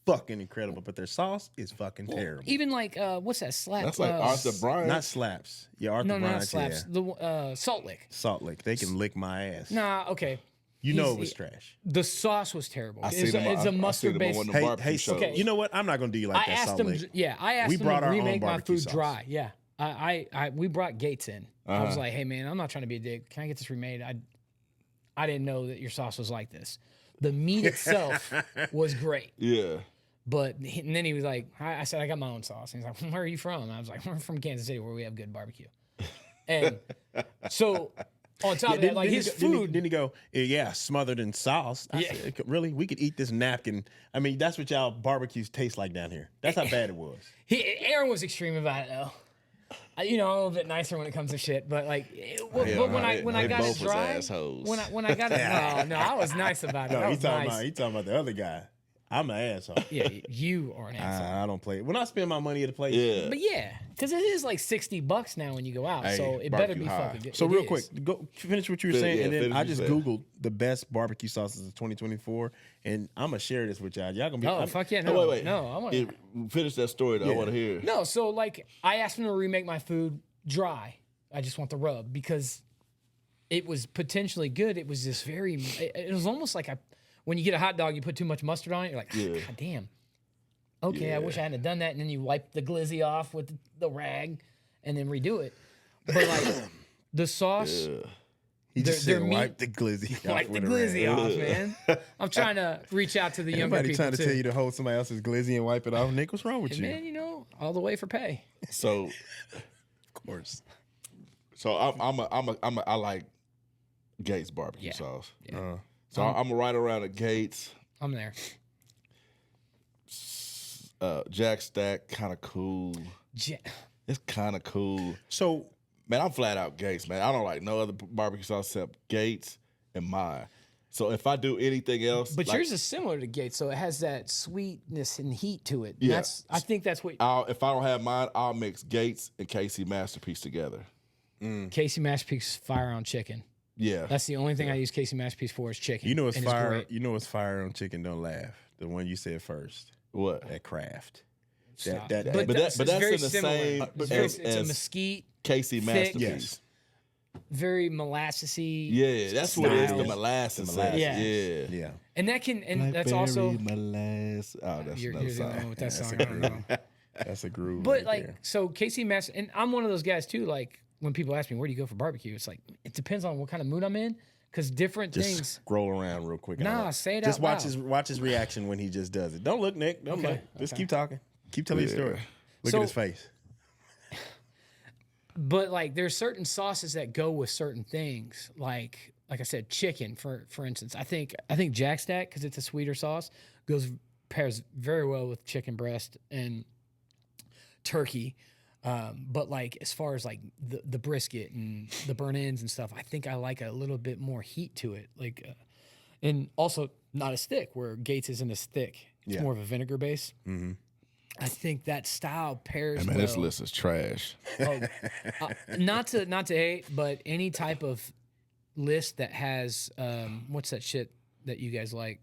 fucking incredible, but their sauce is fucking terrible. Even like, what's that slap? That's like Arthur Bryant. Not Slaps. Yeah, Arthur No, not Bryant's, slaps. yeah. The Salt Lick. Salt Lick. They can lick my ass. Nah, okay. You know He's- it was trash. The sauce was terrible. I It's seen them. it's a I seen mustard them on based. one of the Hey, barbecue hey, shows. Okay. you know what? I'm not gonna do you like I that, asked Salt them. Lick. Yeah, I asked We them brought to our own remake my barbecue food sauce. dry. Yeah, we brought Gates in. I was like, hey man, I'm not trying to be a dick. Can I get this remade? I didn't know that your sauce was like this. The meat itself was great, Yeah. and then he was like, I said I got my own sauce. And he's like, where are you from? I was like, we're from Kansas City, where we have good barbecue. And so on top of that, like his food. Didn't he go, yeah, smothered in sauce? I Yeah. said, really? We could eat this napkin. I mean, that's what y'all barbecues taste like down here. That's how bad it was. Aaron was extreme about it though. I'm a little bit nicer when it comes to shit, but like, but when I they got both it was dry, assholes. when I got it, no, I was nice about it. No, I he's was talking nice. about the other guy. I'm an asshole. Yeah, you are an asshole. I don't play it. When I spend my money at a place. Yeah. But yeah, because it is like $60 now when you go out, Hey, so it better barbecue be high. fucking good. So It real is. quick, go finish what you were Fin- saying, yeah, and then finish I what just you said. Googled the best barbecue sauces of 2024, and I'm gonna share this with y'all. Y'all gonna be Oh fuck yeah, no, Oh, wait. no, I want Finish that story though. I Yeah. want to hear. no. So like, I asked him to remake my food dry. I just want the rub because it was potentially good. It was this very. It was almost like when you get a hot dog, you put too much mustard on it. You're like, Yeah. God damn. Okay, I wish I hadn't done that. And then you wipe the glizzy off with the rag, and then redo it. But like the sauce, He just their said meat- wipe the glizzy. wipe off the with a glizzy rag. off, man. I'm trying to reach out to the younger Everybody people trying to too. tell you to hold somebody else's glizzy and wipe it off. Nick, what's wrong with you? Man, all the way for pay. So, Of course. so I like Gates barbecue Yeah. sauce. Yeah. So I'm right around the Gates. I'm there. Jack Stack, kind of cool. Ja- It's kind of cool. So Man, I'm flat out Gates, man. I don't like no other barbecue sauce except Gates and mine. So if I do anything else, But like, yours is similar to Gates, so it has that sweetness and heat to it. Yeah. I think that's what if I don't have mine, I'll mix Gates and KC Masterpiece together. Casey Masterpiece fire on chicken. Yeah. That's the only thing I use Casey Masterpiece for is chicken. you know it's and fire. great. You know it's fire on chicken. Don't laugh. The one you said first. What? That Kraft. Stop. that- but but that's that's very in the similar. same It's a as mesquite, KC thick. Masterpiece. Yes. very molassesy. Yeah, that's what it is. The Style. molasses. molasses. Yeah. Yeah. Yeah. Yeah. And that can, and that's also molasses. Oh, that's you're another the only one song. with that song. a I don't know. That's a groove. But right like, there. so Casey Master, and I'm one of those guys too. Like when people ask me where do you go for barbecue, it's like it depends on what kind of mood I'm in, because different Just things. scroll around real quick. Nah, I'll let- say it Just out watch loud. watch his reaction when he just does it. Don't look, Nick. Don't Okay, look. Just okay. keep talking. Keep telling your story. Look So- at his face. But like, there's certain sauces that go with certain things. Like I said, chicken for instance. I think Jack Stack, because it's a sweeter sauce, pairs very well with chicken breast and turkey. But like as far as like the brisket and the burn ends and stuff, I think I like a little bit more heat to it. Like, and also not as thick. Where Gates isn't as thick. It's Yeah. more of a vinegar base. Mm-hmm. I think that style pairs. Man, well. this list is trash. Not to hate, but any type of list that has what's that shit that you guys like?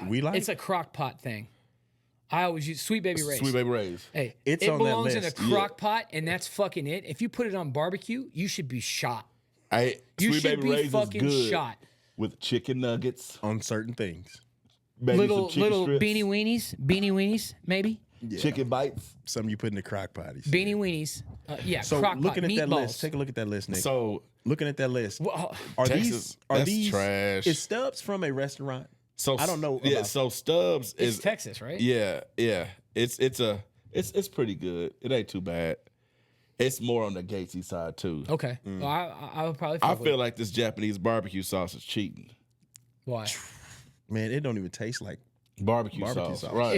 We like. It's a crock pot thing. I always use Sweet Baby Ray's. Sweet Baby Ray's. Hey, It's it on that belongs in a list. crock pot, and that's fucking it. If you put it on barbecue, you should be shot. Hey, You Sweet should Baby be Ray's fucking is good shot. with chicken nuggets, On certain things. maybe Little some chicken strips, beanie weenies, maybe chicken bites. Something you put in the crock pot. he said. beanie weenies. Yeah, So crock pot looking at that meatballs. list, take a look at that list, Nick. So Looking at that list, Well, are Texas, are that's these trash. Is Stubbs from a restaurant? so I don't know Yeah, about- so Stubbs it's is Texas, right? yeah. It's pretty good. It ain't too bad. It's more on the Gatesy side too. Okay. Well, I would probably. I fuck with feel it. like this Japanese barbecue sauce is cheating. Why? Man, it don't even taste like. Barbecue Barbecue sauce, sauce. right?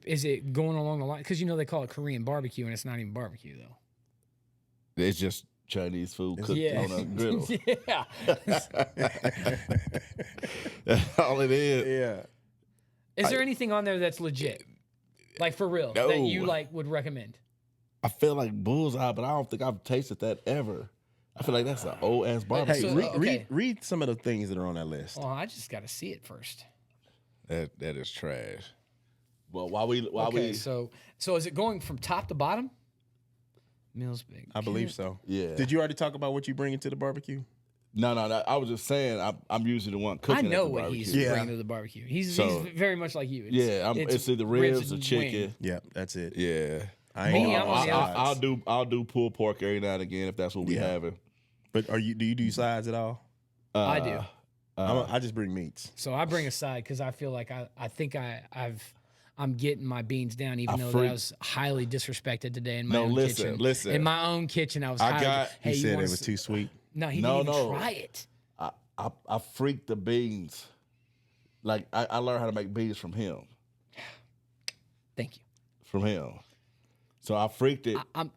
Is it going along the line? Because they call it Korean barbecue, and it's not even barbecue though. It's just Chinese food cooked Yeah. on a griddle. Yeah. That's all it is. Yeah. Is there anything on there that's legit, like for real, that No. you like would recommend? I feel like bullseye, but I don't think I've tasted that ever. I feel like that's an old ass barbecue. Hey, So, read, okay. read some of the things that are on that list. Well, I just got to see it first. That is trash. Well, while we Okay, so is it going from top to bottom? Meals big. I believe so. Yeah. Did you already talk about what you bring into the barbecue? no, I was just saying I'm usually the one I cooking. know at the what barbecue. he's Yeah. bringing to the barbecue. He's So- very much like you. Yeah, it's either ribs or and chicken. wing. Yep, that's it. Yeah. I Me, ain't I'm on the other- I'll do pulled pork every now and again if that's what we Yeah. having. But do you do sides at all? I do. I just bring meats. So I bring a side because I feel like I think I'm getting my beans down, even though that freak- I was highly disrespected today in my No, own listen, kitchen. listen. In my own kitchen, I was. I highly, got- Hey, He you said it wanna was too sweet. No, he No, didn't even no. try it. I freaked the beans. Like I learned how to make beans from him. Thank you. From him. So I freaked it, I'm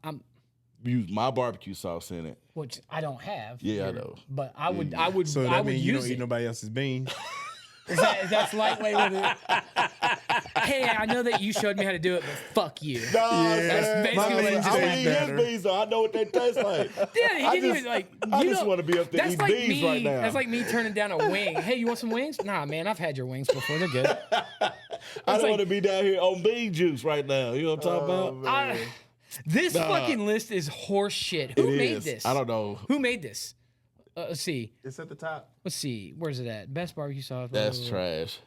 used my barbecue sauce in it. which I don't have. Yeah, I here, know. But I would So I that would means you use don't eat it. nobody else's beans. That's lightweight with it. Hey, I know that you showed me how to do it, but fuck you. Yeah, That's basically what it I just don't like eat better. his beans, though. I know what they taste like. Yeah, he I didn't just- even like. I you just know, want to be up there that's eating like beans me. right now. That's like me turning down a wing. Hey, you want some wings? Nah, man, I've had your wings before. They're good. I don't like- want to be down here on bean juice right now. You know what I'm talking about? This fucking list is horse shit. Who It made is. this? I don't know. Who made this? Let's see. It's at the top. Let's see. Where's it at? Best barbecue sauce. That's trash.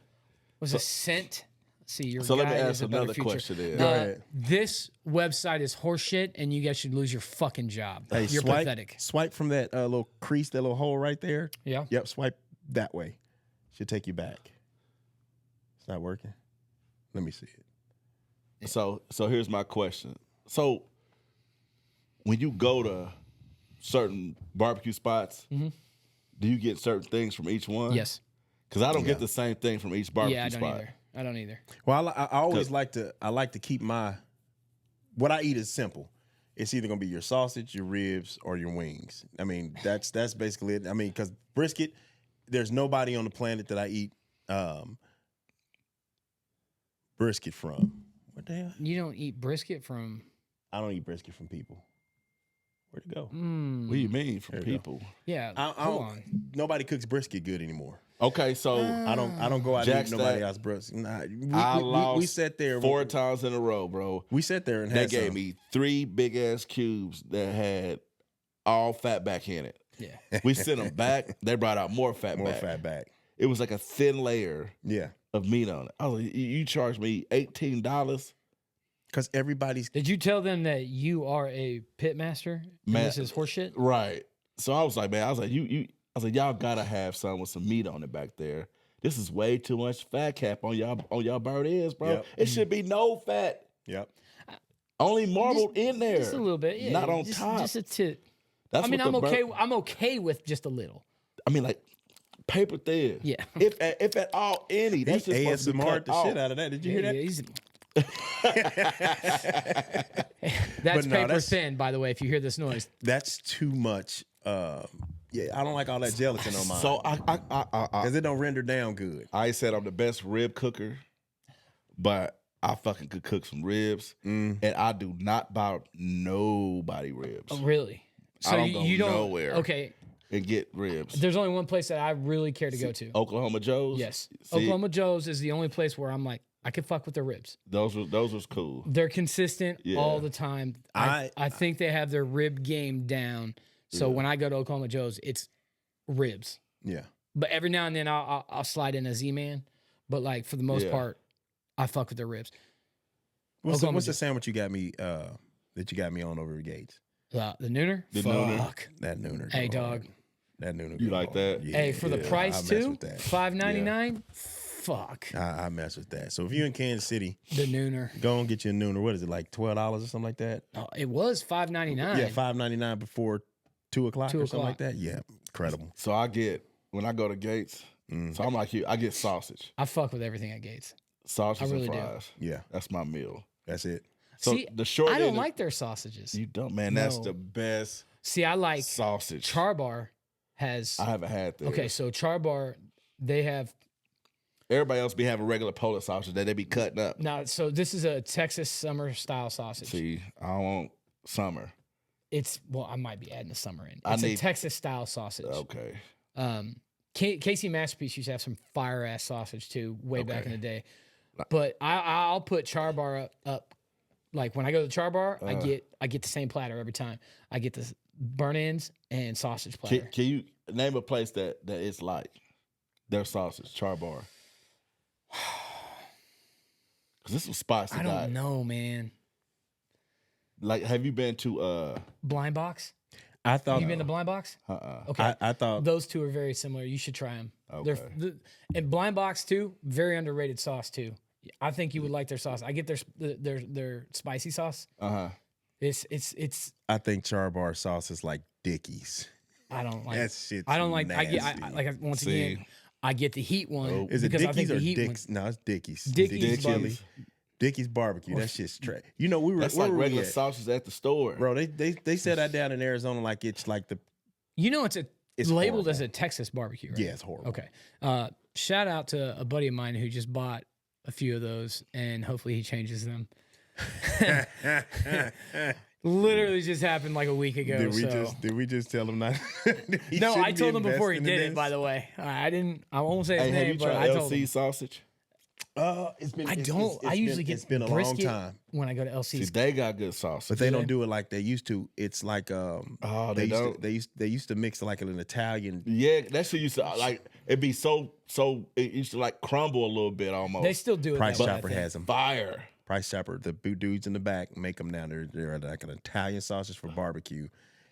Was it Scent? Let's see, your So let me guide ask is a better another future. question then. Go ahead. This website is horseshit, and you guys should lose your fucking job. Hey, You're swipe, pathetic. Swipe from that little crease, that little hole right there. Yeah. Yep, swipe that way. Should take you back. It's not working. Let me see it. So here's my question. So when you go to certain barbecue spots, do you get certain things from each one? Mm-hmm. Yes. Because I don't get the same thing from each barbecue Yeah, I don't spot. either. I don't either. Well, I always like to keep what I eat is simple. It's either gonna be your sausage, your ribs, or your wings. I mean, that's basically it. I mean, because brisket, there's nobody on the planet that I eat brisket from. What the hell? You don't eat brisket from. I don't eat brisket from people. Where'd it go? What do you mean from There you go. people? Yeah. I hold don't- on. Nobody cooks brisket good anymore. Okay, so I don't go out and Jack eat nobody Stack. else brisket. Nah, I lost we sat there 4 times in a row, bro. We sat there and They had gave some. me 3 big ass cubes that had all fat back in it. Yeah. We sent them back. They brought out more fat more back. fat back. It was like a thin layer Yeah, of meat on it. I was like, you charged me $18? because everybody's Did you tell them that you are a pit master? And Man- this is horseshit. Right. So I was like, man, I was like, y'all gotta have something with some meat on it back there. This is way too much fat cap on y'all bird ends, bro. Yep. It should be no fat. Yep. Only marbled in there. Just a little bit. Yeah. Not on just, top. Just a tit. That's I mean, what I'm the okay. bird- I'm okay with just a little. I mean, like paper thin. Yeah. If at all any. That's He just supposed to be ASMR'd cut the off. shit out of that. Did you hear that? Yeah, he's- That's But no, paper that's- thin, by the way. If you hear this noise, That's too much. Yeah, I don't like all that gelatin on mine. So I because it don't render down good. I said I'm the best rib cooker, but I fucking could cook some ribs, and I do not buy nobody ribs. oh, really? I don't go you don't. nowhere. Okay. and get ribs. There's only one place that I really care to go to. Oklahoma Joe's. Yes, See, Oklahoma Joe's is the only place where I'm like, I can fuck with their ribs. Those was cool. They're consistent Yeah. all the time. I think they have their rib game down. So when I go to Oklahoma Joe's, it's ribs. Yeah. But every now and then I'll slide in a Z-Man. But like for the most part, I fuck with their ribs. What's Oklahoma the Joe's. sandwich you got me that you got me on over at Gates? The Nooner? The Nooner. Fuck. That nooner. Hey, go hard. dog. That nooner. You go like hard. that? Yeah, Hey, for the yeah, price I mess too, with that. $5.99. Fuck I mess with that. So if you're in Kansas City, the Nooner. go and get you a nooner. What is it, like $12 or something like that? Oh, it was $5.99. Yeah, $5.99 before 2 o'clock 2 or something like o'clock. that. Yeah, incredible. So I get when I go to Gates. So I'm like you. I get sausage, I fuck with everything at Gates. sausage I really and do. fries. Yeah, That's my meal. that's it. So See, the short I don't end- like their sausages. You don't, man. That's No. the best See, I like sausage. Char Bar has. I haven't had that. Okay, so Char Bar, they have Everybody else be having regular Polish sausage that they be cutting up. now. So this is a Texas summer style sausage. See, I don't want summer. It's I might be adding the summer in. I It's a need- Texas style sausage. Okay. Casey Masterpiece used to have some fire ass sausage too, way back in Okay. the day. But I'll put Char Bar up. Like when I go to Char Bar, I get the same platter every time. I get the burnt ends and sausage platter. Can you name a place that it's like their sausage, Char Bar? Because this was spots that I got don't know, man. like. Have you been to Blind Box? I thought You been to Blind Box? uh-uh. Okay. I thought Those two are very similar. You should try them. Okay. And Blind Box too, very underrated sauce too. I think you would like their sauce. I get their spicy sauce. Uh-huh. It's. I think Char Bar sauce is like Dickies. I don't like. That shit's I don't like. I get. nasty. Like once See. again, I get the heat one Is it because I think Dickies or the heat Dicks? No, it's Dickies. Dickies chili. barbecue. Dickies barbecue. That shit's trash. You know, we were That's where like were we regular at? sausage at the store. Bro, they said that down in Arizona like it's like the You know, it's labeled horrible. as a Texas barbecue, right? yeah, it's horrible. Okay. Shout out to a buddy of mine who just bought a few of those, and hopefully he changes them. Literally just happened like a week ago. Did we just tell him not? he No, I shouldn't be told him before he investing in did it. this? By the way, I didn't. I won't say his Hey, have name, you but tried I told LC him. sausage? It's been. I it's- don't. it's I been- usually get It's been a long brisket time, when I go to See, LC's. they got good sausage. but they Do don't they? do it like they used to. It's like Oh, they they used don't. to, they used to mix like an Italian. Yeah, that shit used to like it'd be so it used to like crumble a little bit almost. They still do it. Price that way, I Chopper think. has them. fire. Price Chopper, the dudes in the back make them down there. They're like an Italian sausage for barbecue,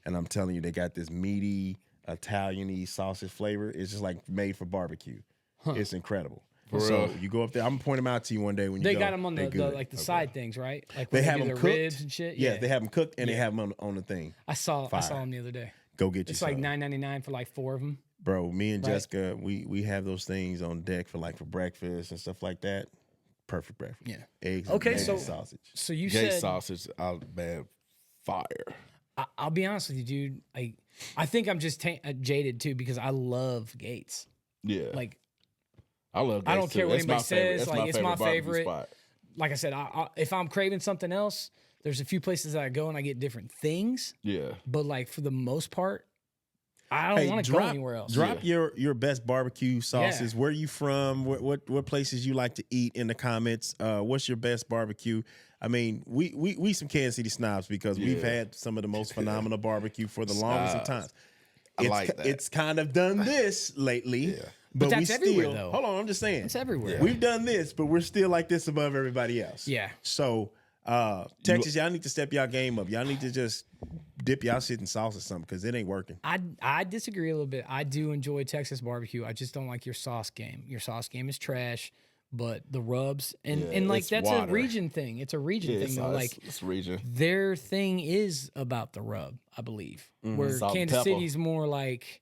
and I'm telling you, they got this meaty Italian-y sausage flavor. It's just like made for barbecue. It's incredible. So real. you go up there. I'm gonna point them out to you one day when you They go. got them on They the good. like the side things, right? Like They when have do them their cooked. ribs and shit. Yeah, they have them cooked and they have them on the thing. I saw Fire. them the other day. Go get you It's some. like $9.99 for like 4 of them. Bro, me and Right. Jessica, we have those things on deck for breakfast and stuff like that. Perfect breakfast. Yeah. Eggs. Okay, and so- sausage. So you Gate said sausage, man, fire. I'll be honest with you, dude. I think I'm just jaded too because I love Gates. Yeah, Like I love. I don't Gates, care too. what That's my anybody favorite- says, that's like, it's my barbecue favorite. spot. like I said, if I'm craving something else, there's a few places that I go and I get different things. Yeah, But like for the most part, I don't want to go anywhere else. Drop your best barbecue sauces. Yeah. Where you from? What places you like to eat in the comments? What's your best barbecue? I mean, we some Kansas City snobs because we've Yeah. had some of the most phenomenal barbecue for the longest of times. I like that. It's kind of done this lately. Yeah. But that's we everywhere, still, though. hold on, I'm just saying. It's everywhere. We've done this, but we're still like this above everybody else. Yeah. So Texas, y'all need to step y'all game up. Y'all need to just dip y'all shit in sauce or something because it ain't working. I disagree a little bit. I do enjoy Texas barbecue. I just don't like your sauce game. Your sauce game is trash. But the rubs and like it's that's water. a region thing. It's a region yeah, thing it's, though. it's, Like it's region. their thing is about the rub, I believe. Where Salt and Kansas pepper. City's more like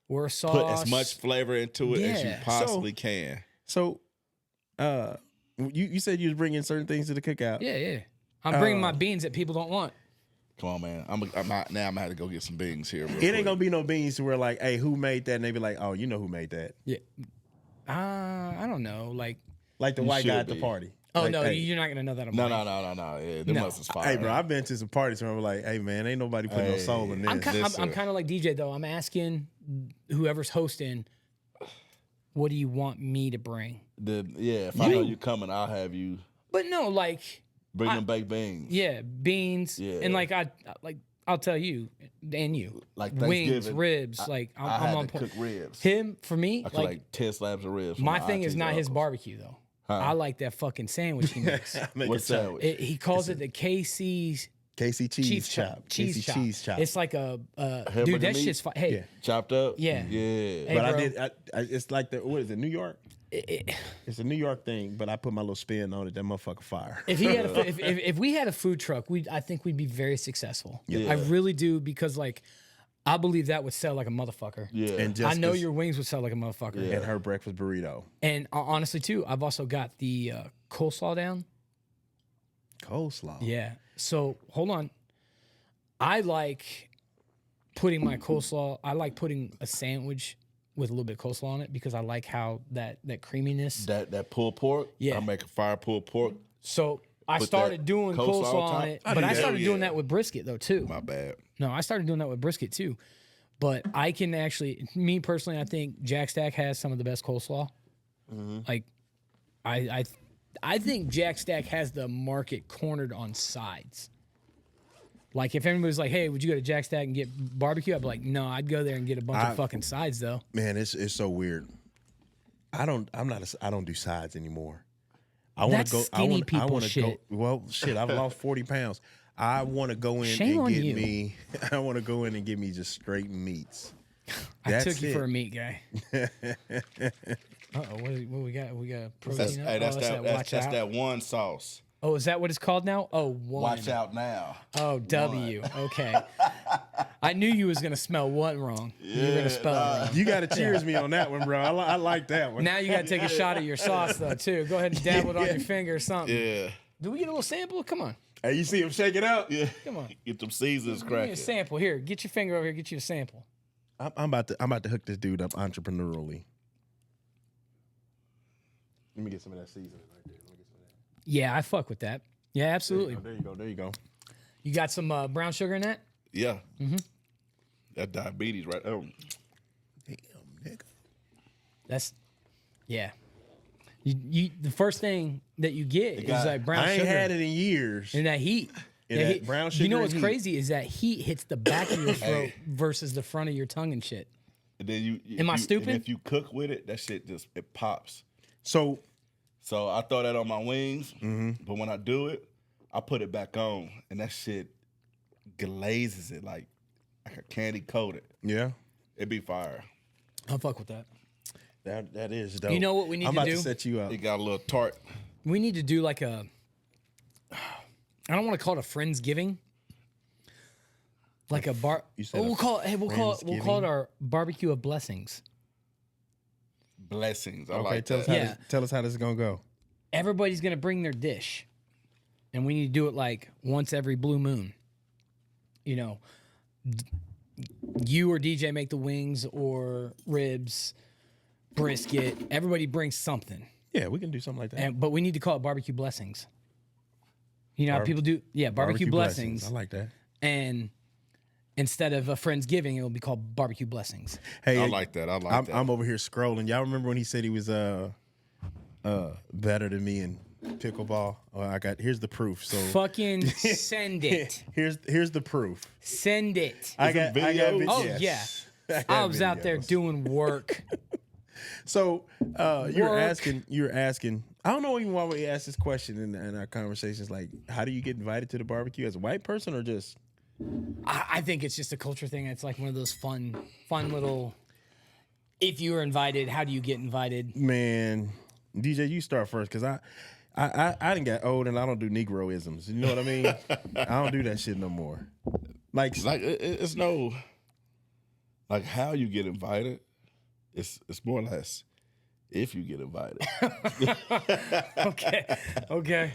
we're a sauce. Put as much flavor into it as you Yeah. possibly can. So, you said you was bringing certain things to the cookout. Yeah. I'm bringing my beans that people don't want. Come on, man. I'm gonna have to go get some beans here. real It quick. ain't gonna be no beans to where like, hey, who made that? And they be like, oh, you know who made that? Yeah. I don't know. Like Like the You white guy should at the be. party. Oh Like, no, hey. you're not gonna know that. On No. mine. Yeah, the No. mustard's fire. Hey, bro, I've been to some parties where I'm like, hey, man, ain't nobody putting no soul in this. I'm Listen. kind of like DJ though. I'm asking whoever's hosting, what do you want me to bring? If I know you coming, I'll have you But no, like bring them baked beans. yeah, beans Yeah. and like I'll tell you and you Like wings, Thanksgiving, ribs. I I'm had on to point. cook ribs. Him for me, I cook like 10 slabs of ribs. for my thing is aunties not and his uncles. barbecue though. I like that fucking sandwich he makes. Make What a chop. sandwich? He calls it the KC's Casey cheese cheese chop. Cheese Casey chop. cheese chop. It's like a Hamburger dude. That meat? shit's fine. Hey, Yeah. Chopped up? Yeah. Yeah. Hey, but I bro. did. It's like the what is it? New York. It's a New York thing, but I put my little spin on it. That motherfucker fire. if he had if we had a food truck, I think we'd be very successful. Yeah. I really do because like I believe that would sell like a motherfucker. Yeah. And I know Jessica's- your wings would sell like a motherfucker. and her breakfast burrito. And honestly, too, I've also got the coleslaw down. Coleslaw. Yeah. So hold on. I like putting my coleslaw. I like putting a sandwich with a little bit of coleslaw on it because I like how that creaminess. that pulled pork. Yeah. I make a fire pulled pork. So I Put started that doing coleslaw coleslaw on on top? it, I but do I that. started Hell doing yeah. that with brisket though too. My bad. No, I started doing that with brisket too. But I can actually, me personally, I think Jack Stack has some of the best coleslaw. Like, I think Jack Stack has the market cornered on sides. Like, if anybody's like, "Hey, would you go to Jack Stack and get barbecue?" I'd be like, "No, I'd go there and get a bunch of fucking sides, though." Man, it's so weird. I don't do sides anymore. I want That's to go. skinny people I want to shit. go. Well, shit, I've lost 40 pounds. I want to go in Shame and on get you. me. I want to go in and get me just straight meats. I That's took you for it. a meat guy. What we got? We got protein. That's, up? hey, that's Oh, that. watch That's out. that one sauce. Oh, is that what it's called now? Oh, one. Watch out now. Oh, W. Okay. I knew you was gonna smell one wrong. You were gonna spell it wrong. You got to cheers me on that one, bro. I like that one. Now you gotta take a shot of your sauce though too. Go ahead and dabble it on your finger or something. Yeah. Do we get a little sample? Come on, Hey, you see him shake it out? Yeah. come on. Get them seasons Give me a cracking. sample here. Get your finger over here. Get you a sample. I'm about to hook this dude up entrepreneurially. Let me get some of that seasoning right there. Let me get some of that. Yeah, I fuck with that. Yeah, absolutely. There you go. There you go. You got some brown sugar in that? Yeah. That diabetes right there. Damn, nigga. That's yeah. You the first thing that you get is got- like brown I ain't sugar had it in years. and that heat. And That that heat. brown You sugar know and what's heat. crazy is that heat hits the back of your throat versus the front of your tongue and shit. And then you. Am I and stupid? if you cook with it, that shit just it pops. So So I throw that on my wings, Mm-hmm. but when I do it, I put it back on, and that shit glazes it like a candy coated. yeah, It be fire. I'll fuck with that. that is dope. You know what we need I'm to about do? to set you up. It got a little tart. We need to do like a I don't want to call it a Friendsgiving. Like a bar. You said Oh, a we'll call it Friendsgiving? our barbecue of blessings. Blessings. I Okay, like tell us that. how Yeah. this, tell us how this is gonna go. Everybody's gonna bring their dish, and we need to do it like once every blue moon. You know, you or DJ make the wings or ribs, brisket. Everybody brings something, Yeah, we can do something like that. but we need to call it barbecue blessings. You know how people do, yeah, barbecue blessings. I like that. And instead of a Friendsgiving, it will be called barbecue blessings. Hey, I like that. I like I'm, that. I'm over here scrolling. Y'all remember when he said he was better than me in pickleball? Oh, here's the proof. So Fucking send it. here's the proof. Send it. I got videos? Oh, yes. yeah. got I was out there videos. doing work. So you're Work. asking. I don't know even why we ask this question in our conversations. Like, how do you get invited to the barbecue as a white person or just? I think it's just a culture thing. It's like one of those fun little. If you were invited, how do you get invited? Man, DJ, you start first because I didn't get old and I don't do Negroisms. You know what I mean? I don't do that shit no more. Like it's no like how you get invited. It's more or less if you get invited. Okay.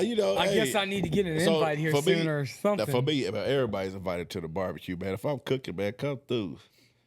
You know, I hey, guess I need to get an so invite here for me- soon or something. For me, everybody's invited to the barbecue, man. If I'm cooking, man, come through.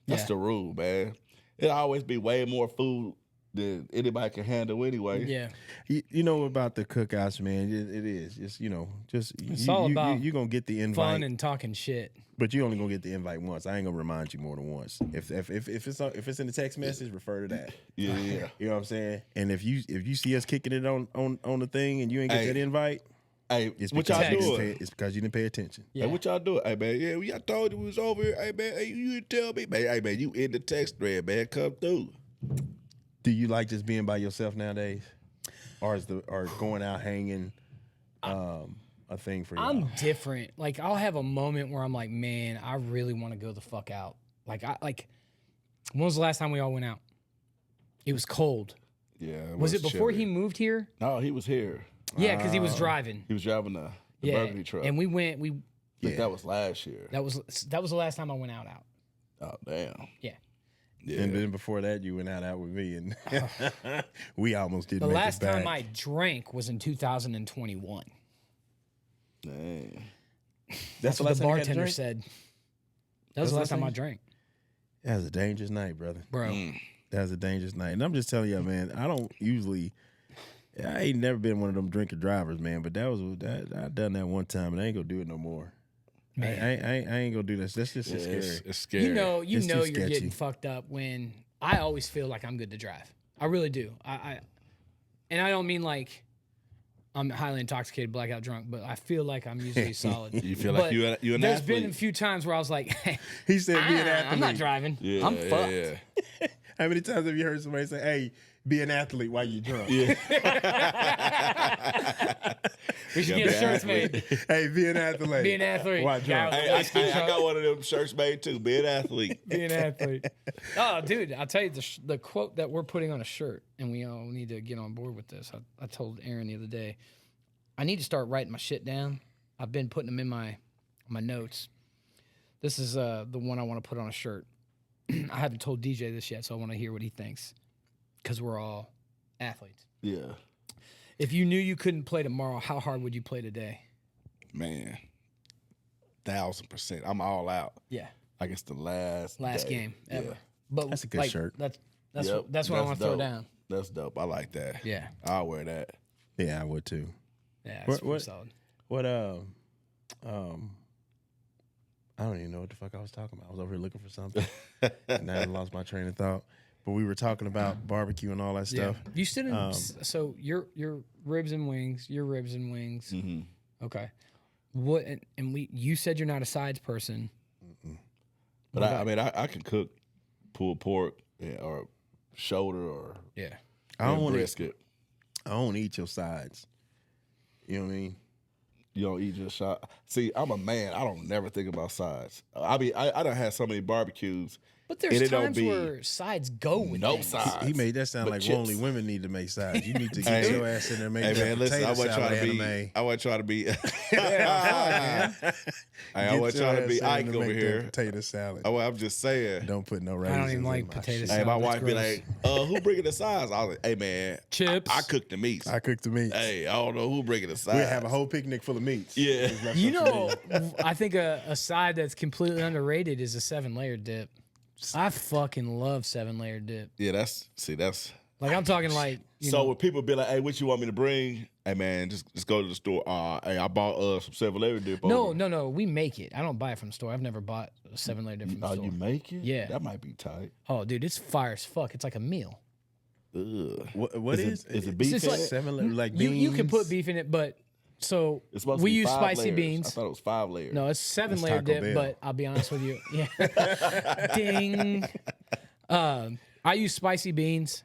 That's Yeah. the rule, man. It'll always be way more food then anybody can handle anyway. Yeah. You know about the cookouts, man. It is. It's It's all about you're gonna get the invite, fun and talking shit. but you only gonna get the invite once. I ain't gonna remind you more than once. If it's in the text message, refer to that. Yeah. You know what I'm saying? And if you see us kicking it on the thing and you ain't get Hey. that invite, Hey, it's what because y'all you didn't doing? it's because you didn't pay attention. Yeah. Hey, what y'all doing? Hey, man, yeah, I told you we was over here. Hey, man, hey, you didn't tell me. Man, hey, man, you in the text thread, man. Come through. Do you like just being by yourself nowadays, or going out hanging a thing for you? I'm different. Like I'll have a moment where I'm like, man, I really want to go the fuck out. Like when was the last time we all went out? It was cold. Yeah. Was it before chilly. he moved here? No, he was here. Yeah, because he was driving. He was driving the Yeah, burgundy truck. and we went. I think that was last year. That was the last time I went out. Oh, damn. Yeah. Yeah. And then before that, you went out with me, and we almost didn't. The make last it back. time I drank was in 2021. Dang. That's the what last the time you had a bartender drink? said. That was the last time I drank, That was a dangerous night, brother. bro. That was a dangerous night, and I'm just telling you, man. I ain't never been one of them drinker drivers, man. But I done that one time, and I ain't gonna do it no more. Man. I ain't gonna do this. That's just scary. It's scary. You know It's you're too getting sketchy. fucked up when I always feel like I'm good to drive. I really do. And I don't mean like I'm highly intoxicated, blackout drunk, but I feel like I'm usually solid. You feel like But you're an there's athlete. been a few times where I was like, He said, "Be an athlete." I'm not driving. Yeah, I'm fucked. Yeah. How many times have you heard somebody say, "Hey, be an athlete while you're drunk"? We should Yeah, get be an shirts athlete. made. Hey, be an athlete. Be an athlete. While drunk. Guy with Hey, I got one of them shirts made too. Be an athlete. Be an athlete. Oh, dude, I'll tell you the quote that we're putting on a shirt, and we all need to get on board with this. I told Aaron the other day, I need to start writing my shit down. I've been putting them in my notes. This is the one I want to put on a shirt. I haven't told DJ this yet, so I want to hear what he thinks, because we're all athletes. Yeah. If you knew you couldn't play tomorrow, how hard would you play today? Man. 1,000%. I'm all out. Yeah, Like it's the last day. game ever. Yeah. But That's a good shirt. That's Yep, that's what I want to throw dope. down. That's dope. I like that. Yeah, I'll wear that. Yeah, I would too. yeah, What- it's pretty what- solid. What I don't even know what the fuck I was talking about. I was over here looking for something, and I lost my train of thought. But we were talking about barbecue and all that stuff. Yeah. You sit in. So your ribs and wings. Your ribs and wings. Mm-hmm. Okay. What and you said you're not a sides person. But I mean, I can cook pulled pork or shoulder or Yeah. I don't want to. brisket. I don't eat your sides. You know what I mean? You don't eat just shot. See, I'm a man. I don't never think about sides. I mean, I done had so many barbecues. But there's And it don't times be where sides go with no things. sides. He made that sound But like chips. only women need to make sides. You need to get Hey. your ass in there and make Hey that man, listen, I potato wasn't salad trying to be. anime. I wasn't trying to be. Yeah, I Get wasn't your trying to ass be in there Ike to over make that here. Potato salad. I'm just saying. Don't put no I raisins. don't even in like my potato shit. salad. Hey, my That's wife be gross. like, who bringing the sides? I was like, hey man, Chips. I cook the meats. I cooked the meats. Hey, I don't know who bringing the sides. We'd have a whole picnic full of meats. Yeah. Just left You up to know, me. I think a side that's completely underrated is a 7-layer dip. I fucking love 7-layer dip. Yeah, that's. Like I'm talking like you So know, when people be like, hey, what you want me to bring? Hey man, just go to the store. Hey, I bought some 7-layer dip. over. no, we make it. I don't buy it from the store. I've never bought a 7-layer dip from the Oh, store. you make it? Yeah. That might be tight. Oh, dude, it's fire as fuck. It's like a meal. Ugh. What Is is it beef? It's just like- seven like You beans? you can put beef in it, but so It's supposed to we be use 5 spicy layers. I beans. thought it was 5 layers. No, it's 7-layer Taco dip, Bell. but I'll be honest with you. Yeah. Ding. I use spicy beans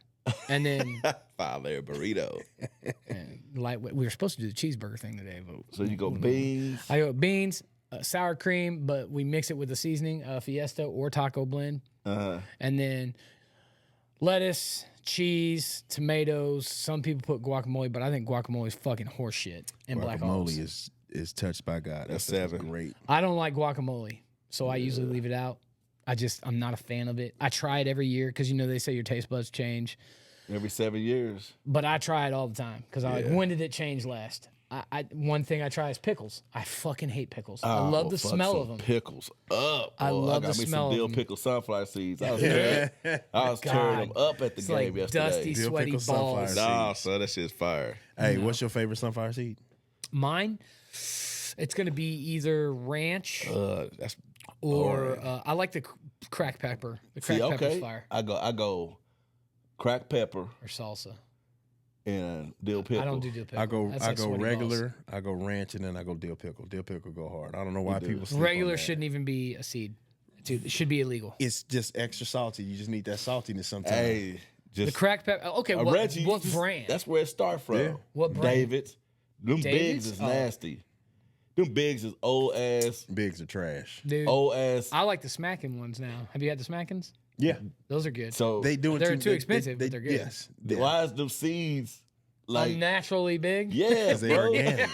and then 5-layer burrito. lightweight. We were supposed to do the cheeseburger thing today, but So you go beans. I go beans, sour cream, but we mix it with the seasoning, Fiesta or taco blend, and then lettuce, cheese, tomatoes. Some people put guacamole, but I think guacamole is fucking horseshit and black olives. Guacamole is touched by God. That's That's 7. great. I don't like guacamole, so I usually leave it out. I'm not a fan of it. I try it every year because they say your taste buds change, Every 7 years. but I try it all the time because I'm like, when did it change last? one thing I try is pickles. I fucking hate pickles. I Oh, love the fuck smell some of them. Pickles up. I boy. love I got the me smell some of dill them. pickle sunflower seeds. I was tearing them up at the It's game like yesterday. dusty, Dill sweaty pickle sunflower balls. Nah, son, that shit's fire. Hey, what's your favorite sunflower seed? Mine, it's gonna be either ranch That's or I like the crack pepper. The crack pepper's okay. fire I go crack pepper or salsa. and dill pickle. I don't do dill pickle. I go That's like sweaty regular, I go ranch, and then I go dill pickle. Dill pickle go hard. I don't know why people balls. sleep on Regular that. shouldn't even be a seed. Dude, it should be illegal. It's just extra salty. You just need that saltiness sometimes. Hey, The just crack pepper. Okay, a what Reggie. brand? That's where it starts from. Yeah. What brand? David's. Them David's? bigs is Oh. nasty. Them bigs is old ass. Bigs are trash. Dude, Old ass. I like the smacking ones now. Have you had the smackins? Yeah, Those are good. So they doing They're too expensive, but they're good. Yes, yeah. why is them seeds like? Unnaturally big. Yeah, They bro. organic.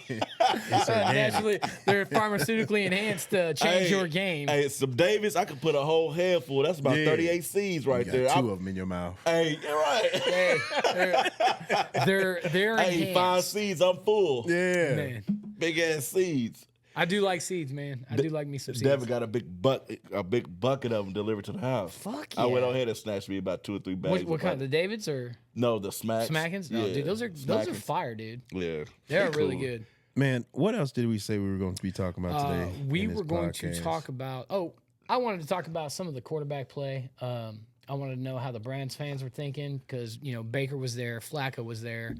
It's organic. Naturally, they're pharmaceutically enhanced to change your game. Hey, some Davis, I could put a whole handful. That's about Yeah. 38 seeds right You there. got two I'm- of them in your mouth. Hey, you're right. Hey, they're Hey, 5 enhanced. seeds, I'm full. Yeah, Man, Big ass seeds. I do like seeds, man. I do like me some seeds. Devin got a big bucket of them delivered to the house. Fuck I went yeah. on ahead and snatched me about 2 or 3 bags. What kind? The Davids or No, the smacks. Smackins? No, Yeah, dude, those are Smackins. fire, dude. Yeah, They're cool. really good. man. What else did we say we were going to be talking about today? We in this were going to podcast? talk about. Oh, I wanted to talk about some of the quarterback play. I wanted to know how the Browns fans were thinking because Baker was there, Flacco was there,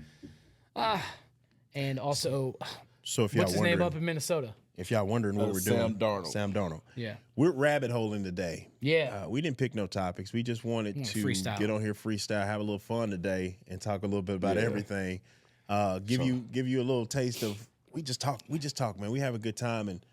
and also So if y'all what's his name wondering, up in Minnesota? if y'all wondering what we're Sam doing, Darnold. Sam Darnold. Yeah, We're rabbit holing today. yeah. We didn't pick no topics. We just wanted to freestyle. get on here, freestyle, have a little fun today, and talk a little bit about Yeah. everything. Give you a little taste of we just talk, man. We have a good time and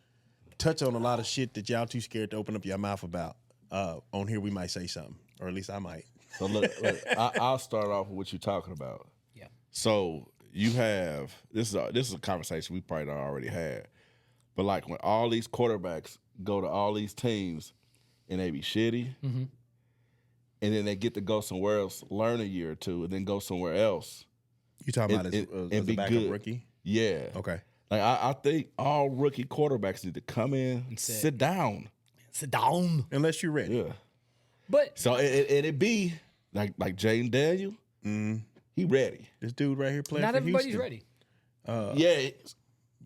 touch on a lot of shit that y'all too scared to open up your mouth about. On here, we might say something, or at least I might. So look, I'll start off with what you're talking about. Yeah. So you have this is a conversation we probably done already had, but like when all these quarterbacks go to all these teams and they be shitty, and then they get to go somewhere else, learn a year or two, and then go somewhere else. You talking about And as a be backup good. rookie? Yeah. Okay. Like I think all rookie quarterbacks need to come in, sit. sit down. Sit down. Unless you're ready. Yeah. But So it be like Jaden Daniel. He ready. This dude right here playing not for everybody's Houston. ready. Yeah.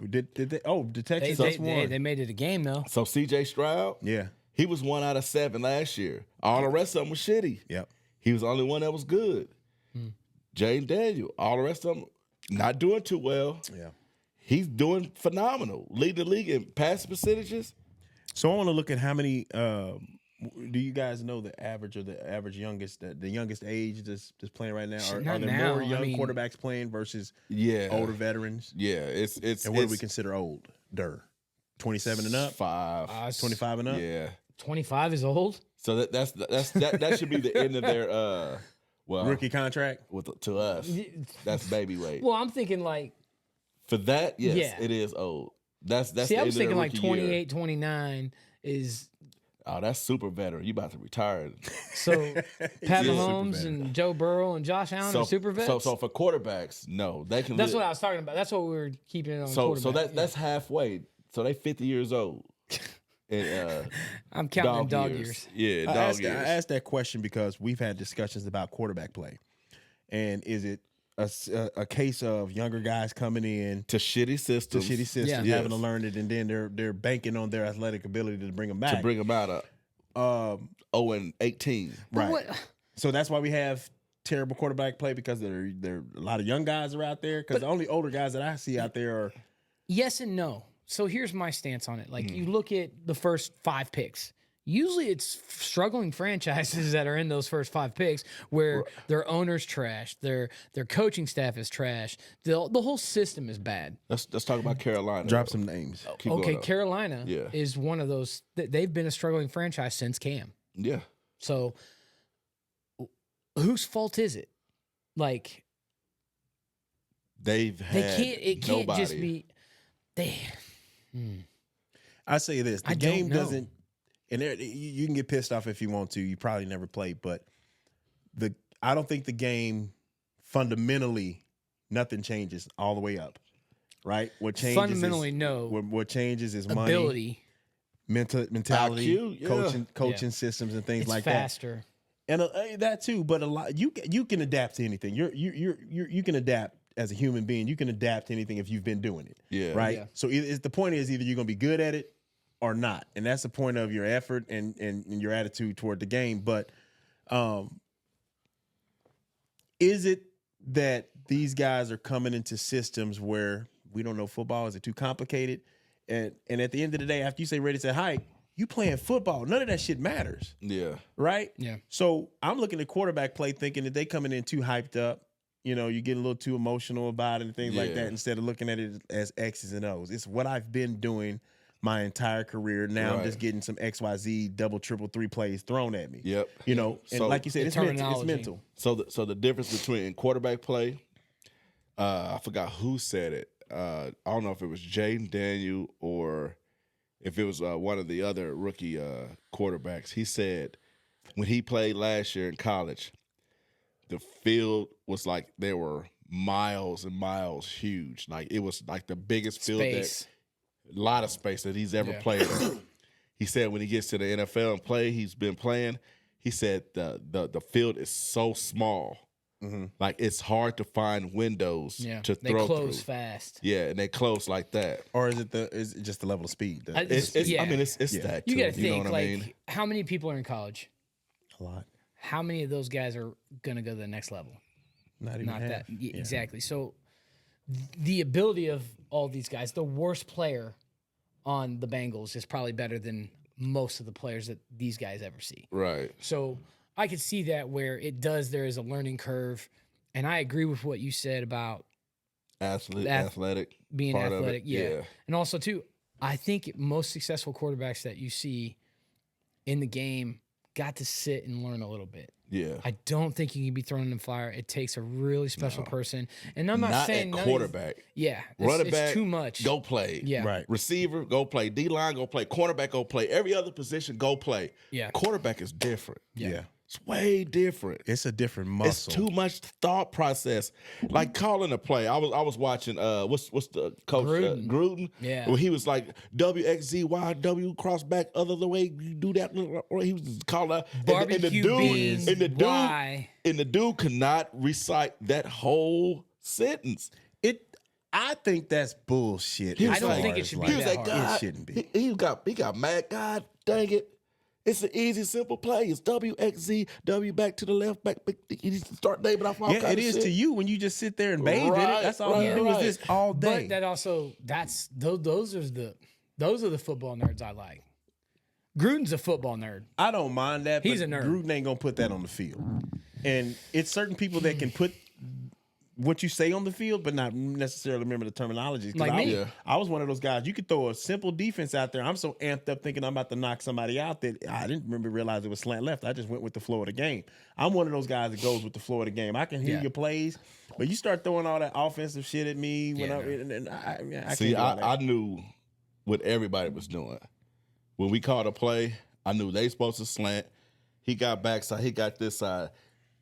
Did they? Oh, the Texans They, just won. they made it a game though. So CJ Stroud. Yeah. He was 1 out of 7 last year. All the rest of them was shitty. Yep. He was the only one that was good. Jaden Daniel. All the rest of them not doing too well. Yeah. He's doing phenomenal. Leading the league in pass percentages. So I want to look at how many. Do you guys know the average or the average youngest, the youngest age that's playing right now? Are Not there now. more I young mean- quarterbacks playing versus Yeah. older veterans? Yeah. It's And what do we consider old? 27 and up, 5. 25 and up. Yeah. 25 is old. So that should be the end of their well Rookie contract. to us. That's baby weight. Well, I'm thinking like. For that, yes, Yeah. it is old. That's See, the I was end of thinking their like rookie year. 28, 29 is Oh, that's super veteran. You about to retire. so. Pat Yeah. Mahomes Super and Joe Burrow and Josh Allen are super vets. So for quarterbacks, no, they can. That's live. what I was talking about. That's what we were keeping it on. So quarterback. that's halfway. So they 50 years old. And I'm counting dog years. Yeah, I dog asked, years. I asked that question because we've had discussions about quarterback play, and is it a case of younger guys coming in to shitty to systems. shitty systems, Yeah. having to learn it, and then they're banking on their athletic ability to bring them back. to bring them out of 0-18. But Right. what- So that's why we have terrible quarterback play because there a lot of young guys are out there. Because the only older guys that I see out there are Yes and no. So here's my stance on it. Like you look at the first 5 picks. Usually it's struggling franchises that are in those first 5 picks where their owner's trash, their coaching staff is trash, the whole system is bad. Let's talk about Carolina. drop some names. Keep Okay, going up. Carolina Yeah. is one of those. They've been a struggling franchise since Cam. Yeah. So whose fault is it? Like They've they had can't. It can't nobody. just be they. I say this: the I don't game know. doesn't, and you can get pissed off if you want to. You probably never played, but I don't think the game fundamentally nothing changes all the way up. right? What changes Fundamentally, is, no. What changes is money, Ability. mentality, IQ, yeah. coaching systems, and things It's like faster. that. And that too, but a lot you can adapt to anything. You can adapt as a human being. You can adapt to anything if you've been doing it. Yeah. Right. Yeah. So the point is either you're gonna be good at it or not, and that's the point of your effort and your attitude toward the game. But is it that these guys are coming into systems where we don't know football? Is it too complicated? And at the end of the day, after you say ready to hike, you playing football. None of that shit matters, Yeah. right? Yeah. So I'm looking at quarterback play thinking that they coming in too hyped up. You know, you get a little too emotional about it and things like Yeah. that instead of looking at it as X's and O's. It's what I've been doing my entire career. Now I'm Right. just getting some XYZ double, triple, 3 plays thrown at me. Yep. You know, and So- like you said, The it's mental. It's terminology. mental. So the difference between quarterback play, I forgot who said it. I don't know if it was Jaden Daniel or if it was one of the other rookie quarterbacks. He said when he played last year in college, the field was like there were miles and miles huge. Like it was like the biggest field Space. a lot of space that he's ever Yeah. played in. He said when he gets to the NFL and play, he's been playing. He said the field is so small, like it's hard to find windows Yeah. to They throw close through. is Yeah, and they close like that. Or is it just the level of speed? It's Yeah. I mean it's Yeah. that You too. got to think, know what like, I mean? how many people are in college? a lot. How many of those guys are going to go to the next level? Not even Not half. that. Exactly. So the ability of all these guys, the worst player on the Bengals is probably better than most of the players that these guys ever see. Right. So I could see that where there is a learning curve. And I agree with what you said about Athletic. being part of it, athletic. Yeah. yeah. And also, too, I think most successful quarterbacks that you see in the game got to sit and learn a little bit. Yeah. I don't think you can be thrown in the fire. It takes a really special person. And I'm not, Not saying at none of- quarterback. Yeah. Running It's back, too much. Go play. Yeah. Right. Receiver, go play. D line, go play. Cornerback, go play. Every other position, go play. Yeah. Quarterback is different. Yeah. It's way different. It's a different It's muscle. too much thought process. Like calling a play. I was watching what's the coach Gruden. Gruden? Yeah. Where he was like WXZY W cross back other the way you do that. He was calling Barbecue beans, and the dude why? and the dude could not recite that whole sentence. I think that's bullshit. He as was don't like- think it should be He was that like, hard. God, It shouldn't be. He got mad. God dang it. It's an easy, simple play. It's WXZ, W back to the left, back. You just start naming off all Yeah, kinds it of is shit. to you when you just sit there and bathe in it. Right, That's all you right, do right. is this all day. But that also, those are the football nerds I like. Gruden's a football nerd. I don't mind that. He's but a nerd. Gruden ain't gonna put that on the field, and it's certain people that can put what you say on the field, but not necessarily remember the terminology. Like me. Yeah. I was one of those guys. You could throw a simple defense out there. I'm so amped up thinking I'm about to knock somebody out that I didn't realize it was slant left. I just went with the flow of the game. I'm one of those guys that goes with the flow of the game. I can hear Yeah. your plays, but you start throwing all that offensive shit at me when Yeah, I See, can't do all that. I knew what everybody was doing. When we called a play, I knew they supposed to slant. He got backside. He got this side.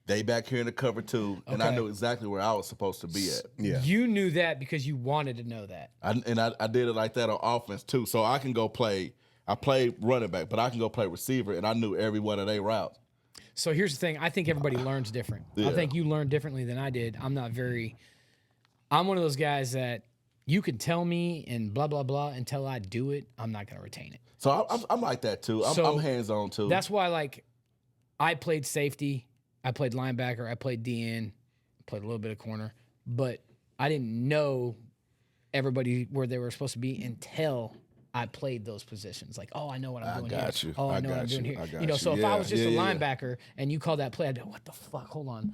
They back here in the cover two, and I Okay. knew exactly where I was supposed to be at. Yeah. You knew that because you wanted to know that. I did it like that on offense too. So I can go play. I played running back, but I can go play receiver, and I knew every one of their routes. So here's the thing. I think everybody learns different. I Yeah. think you learned differently than I did. I'm one of those guys that you can tell me and blah, blah, blah until I do it. I'm not going to retain it. So I'm like that too. So I'm hands on too. That's why, like, I played safety, I played linebacker, I played DN, played a little bit of corner, but I didn't know everybody where they were supposed to be until I played those positions. Like, oh, I know what I'm doing got here. you. Oh, I I know what I'm got doing you. here. I got You know, you. so if Yeah, I was just a yeah, yeah. linebacker and you called that play, I'd go, what the fuck? Hold on.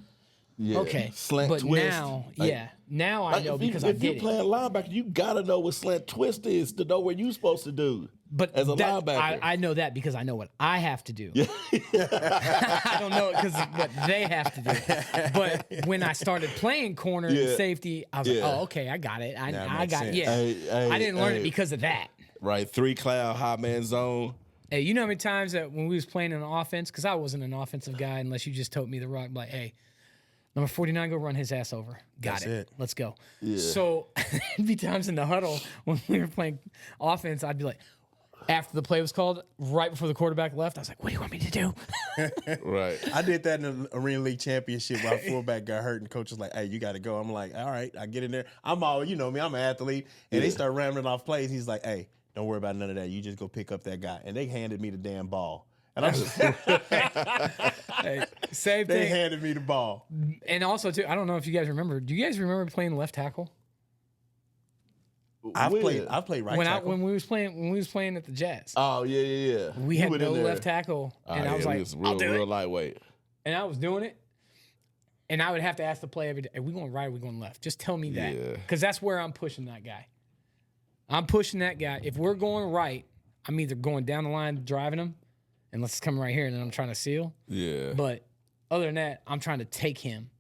yeah. Okay. Slant but twist. now, Like- now I Like, know if you- because if I did you're it. playing linebacker, you gotta know what slant twist is to know what you're supposed to do. But as a that- linebacker, I know that because I know what I have to do. I don't know it because what they have to do. But when I started playing corner and Yeah. safety, I was like, Yeah. oh, okay, I got it. I makes got it. sense. Yeah. I didn't learn it Hey. because of that. Right, 3 cloud high man zone. Hey, you know how many times that when we was playing an offense, because I wasn't an offensive guy unless you just told me the rock, like, hey, Number 49, go run his ass over. Got That's it. it. Let's go. Yeah. So it'd be times in the huddle when we were playing offense, I'd be like, after the play was called, right before the quarterback left, I was like, what do you want me to do? Right. I did that in the Arena League Championship. My fullback got hurt, and coach was like, "Hey, you got to go." I'm like, "All right." I get in there. I'm all, you know me. I'm an athlete, and they start rambling off plays. He's like, "Hey, don't worry about none of that. You just go pick up that guy." And they handed me the damn ball, and I'm just, Hey, same they thing. handed me the ball. And also, too, I don't know if you guys remember. Do you guys remember playing left tackle? I've When? played right when tackle. when we was playing at the Jazz, Oh yeah. we You had went in no there. left tackle, and I was like, real, I'll do real it. lightweight. And I was doing it, and I would have to ask the play every day: are we going right? Or are we going left? Just tell me that, Yeah. because that's where I'm pushing that guy. I'm pushing that guy. If we're going right, I'm either going down the line driving him, and let's come right here, and then I'm trying to seal. Yeah. But other than that, I'm trying to take him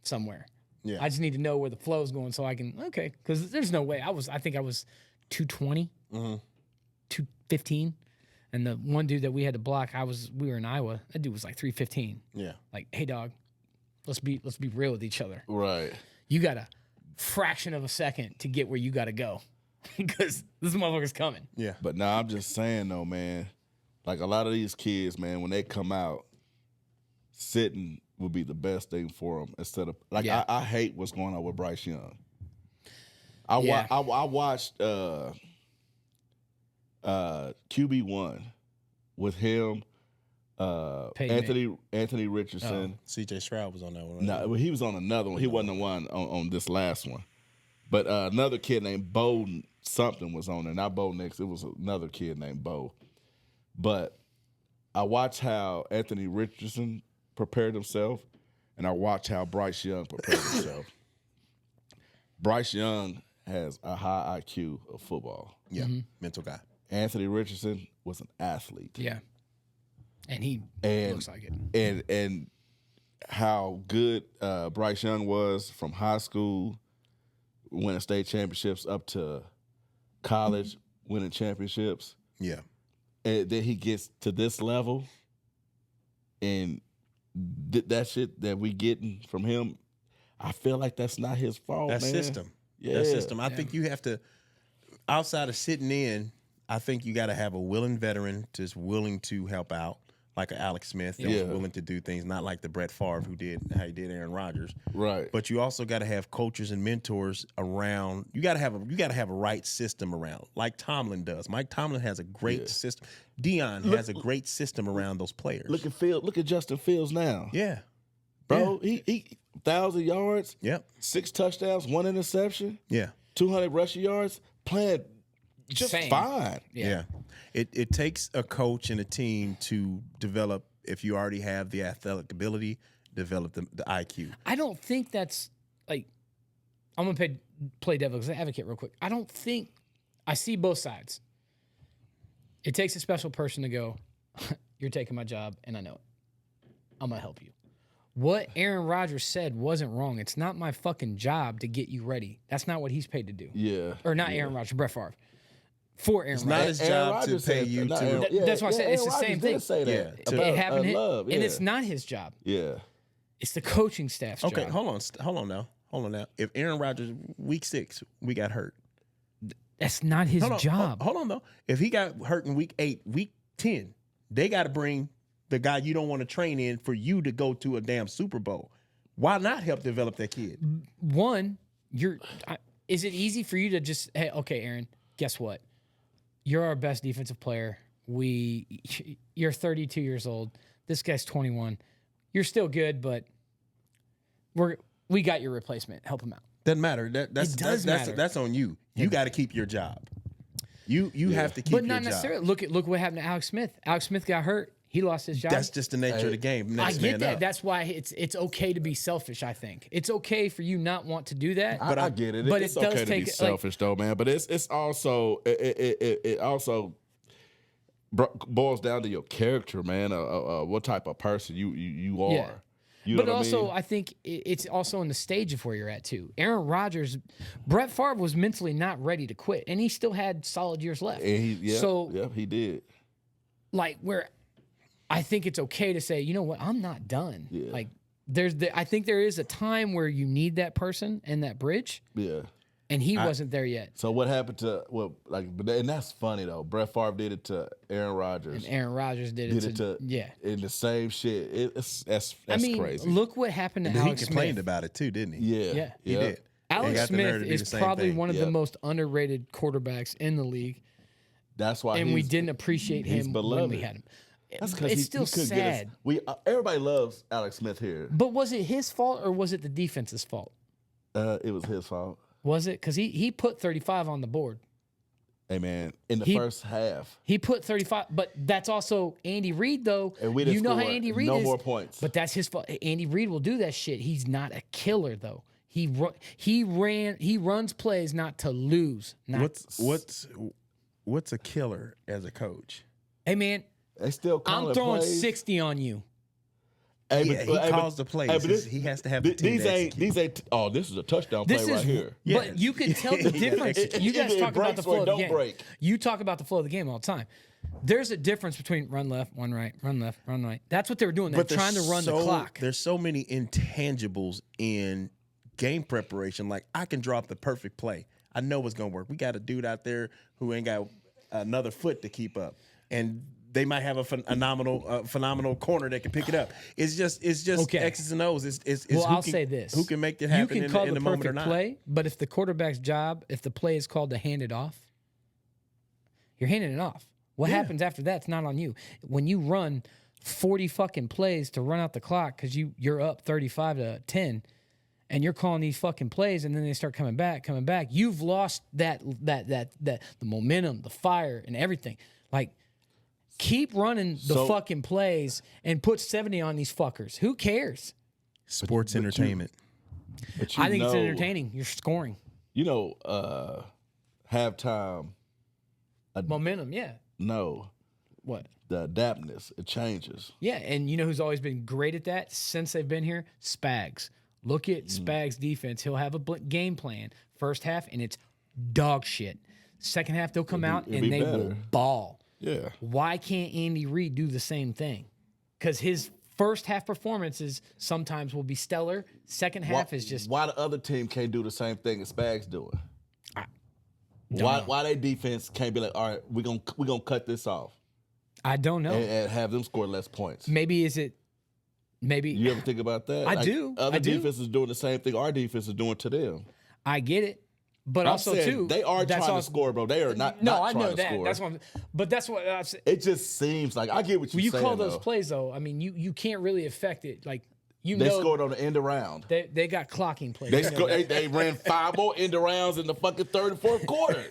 somewhere. Yeah. I just need to know where the flow is going so I can because there's no way I think I was 220, 215, and the one dude that we had to block, we were in Iowa. That dude was like 315. Yeah. Like, hey dog, let's be real with each other. Right. You got a fraction of a second to get where you got to go because this motherfucker's coming. Yeah. But now I'm just saying though, man. Like a lot of these kids, man, when they come out, sitting would be the best thing for them instead of like Yeah. I hate what's going on with Bryce Young. Yeah. I watched QB1 with him, Peyton Anthony Richardson. CJ Stroud was on that one. Right? No, he was on another one. He wasn't the one on this last one. But another kid named Bo something was on there. Not Bo Nix. It was another kid named Bo. But I watched how Anthony Richardson prepared himself, and I watched how Bryce Young prepared himself. Bryce Young has a high IQ of football. Yeah. Mental guy. Anthony Richardson was an athlete. Yeah. And he And looks like it. and how good Bryce Young was from high school, winning state championships, up to college, winning championships. Yeah. And then he gets to this level, and that shit that we getting from him, I feel like that's not his fault, That man. system. Yeah. That system. I think you have to, outside of sitting in, I think you got to have a willing veteran that's willing to help out, like a Alex Smith that was Yeah. willing to do things, not like the Brett Favre who did how he did Aaron Rodgers. Right. But you also got to have coaches and mentors around. You got to have a right system around, like Tomlin does. Mike Tomlin has a great system. Dion has a great system around those players. Look at Justin Fields now. Yeah. Bro, he 1,000 yards, Yep. 6 touchdowns, 1 interception, Yeah. 200 rushing yards, playing just Insane. fine. Yeah. It takes a coach and a team to develop, if you already have the athletic ability, develop the IQ. I don't think that's like I'm gonna play devil's advocate real quick. I don't think I see both sides. It takes a special person to go, you're taking my job and I know it. I'm gonna help you. What Aaron Rodgers said wasn't wrong. It's not my fucking job to get you ready. That's not what he's paid to do. Yeah. Or not Aaron Rodgers, Brett Favre. For Aaron It's not Rodgers. his job to Rodgers pay said- you not to. Aaron- yeah, That's why I said yeah, it's the Aaron same Rodgers thing. did say that. Yeah, About, It happened, love, and it's not his job. Yeah. It's the coaching staff's Okay, job. hold on now. If Aaron Rodgers, week 6, we got hurt. That's not his Hold on, job. Hold on though. If he got hurt in week 8, week 10, they got to bring the guy you don't want to train in for you to go to a damn Super Bowl. Why not help develop that kid? One, is it easy for you to just, hey, okay, Aaron, guess what? You're our best defensive player. You're 32 years old. This guy's 21. You're still good, but we got your replacement. Help him out. Doesn't matter. does matter. That's on you. You got to keep your job. You have to keep But your not job. necessarily. Look what happened to Alex Smith. Alex Smith got hurt. He lost his job. That's just the nature of the game. I Next get man that. up. That's why it's okay to be selfish. I think it's okay for you not want to do that. But I get it. But It's it does okay to take, be like- selfish though, man. But it's also it also boils down to your character, man. What type of person you are. Yeah. You know But what also, I mean? I think it's also in the stage of where you're at too. Aaron Rodgers, Brett Favre was mentally not ready to quit, and he still had solid years left. And so, he did. like, where I think it's okay to say, you know what, I'm not done. Yeah. Like, I think there is a time where you need that person and that bridge, Yeah. and he wasn't there yet. So what happened to and that's funny though. Brett Favre did it to Aaron Rodgers. And Aaron Rodgers did it to yeah. In the same shit. That's I mean, crazy. look what happened to He Alex complained Smith. about it too, didn't he? Yeah. Yeah. He did. He Alex got the nerve Smith to do the is same probably thing. one of the Yep. most underrated quarterbacks in the league, That's why and we didn't appreciate he's him beloved. when we had him. That's because It's still couldn't sad. Everybody loves Alex Smith here. But was it his fault or was it the defense's fault? It was his fault. Was it? Because he put 35 on the board. Hey man, in the He- first half, He put 35, but that's also Andy Reid, though. and we didn't You know how score Andy Reid no is. more points. But that's his fault. Andy Reid will do that shit. He's not a killer, though. He runs plays not to lose. Not, What's a killer as a coach? hey, man, they still call I'm it throwing plays. 60 on you. Hey, Yeah, he calls the plays. He has to have the team these to ain't execute. these ain't. Oh, this is a touchdown This play is, right here. but you can tell the difference. You guys It talk about the breaks or flow of the don't game. break. You talk about the flow of the game all the time. There's a difference between run left, one right, run left, run right. That's what they were doing. They're But trying to run the clock. There's so many intangibles in game preparation. Like I can drop the perfect play. I know it's gonna work. We got a dude out there who ain't got another foot to keep up, and they might have a phenomenal corner that can pick it up. It's just Okay. X's and O's. It's Well, who I'll can- say this: who can make it happen You can call in the the moment or perfect not. play, but if the quarterback's job, if the play is called to hand it off, you're handing it off. What happens after that's not on you. When you run 40 fucking plays to run out the clock because you're up 35-10, and you're calling these fucking plays, and then they start coming back. You've lost the momentum, the fire, and everything. Like, keep running the So- fucking plays and put 70 on these fuckers. Who cares? Sports entertainment. But you I think it's know- entertaining. You're scoring. You know, halftime. Momentum, yeah. No, What? the adaptness it changes. Yeah, and you know who's always been great at that since they've been here? Spags. Look at Mm. Spags' defense. He'll have a game plan first half, and it's dog shit. Second half, they'll come out it'd and be they will better. ball. Yeah. Why can't Andy Reid do the same thing? Because his first half performances sometimes will be stellar. Second half is just why the other team can't do the same thing as Spags doing. don't know. Why their defense can't be like, all right, we're gonna cut this off I don't know. and have them score less points. Maybe maybe You ever think about that? I do. Other I do. defenses doing the same thing our defense is doing to them. I get it, but I'm also saying too they are that's trying to also- score, bro. They are not. No, not I trying know to that. Score. That's what. But that's what I'm saying. It just seems like I get what When you're you saying. call those though. plays, though, I mean, you can't really affect it. Like you They know, scored on the end around. they got clocking plays. They, You know that. they ran 5 more end rounds in the fucking third and fourth quarter.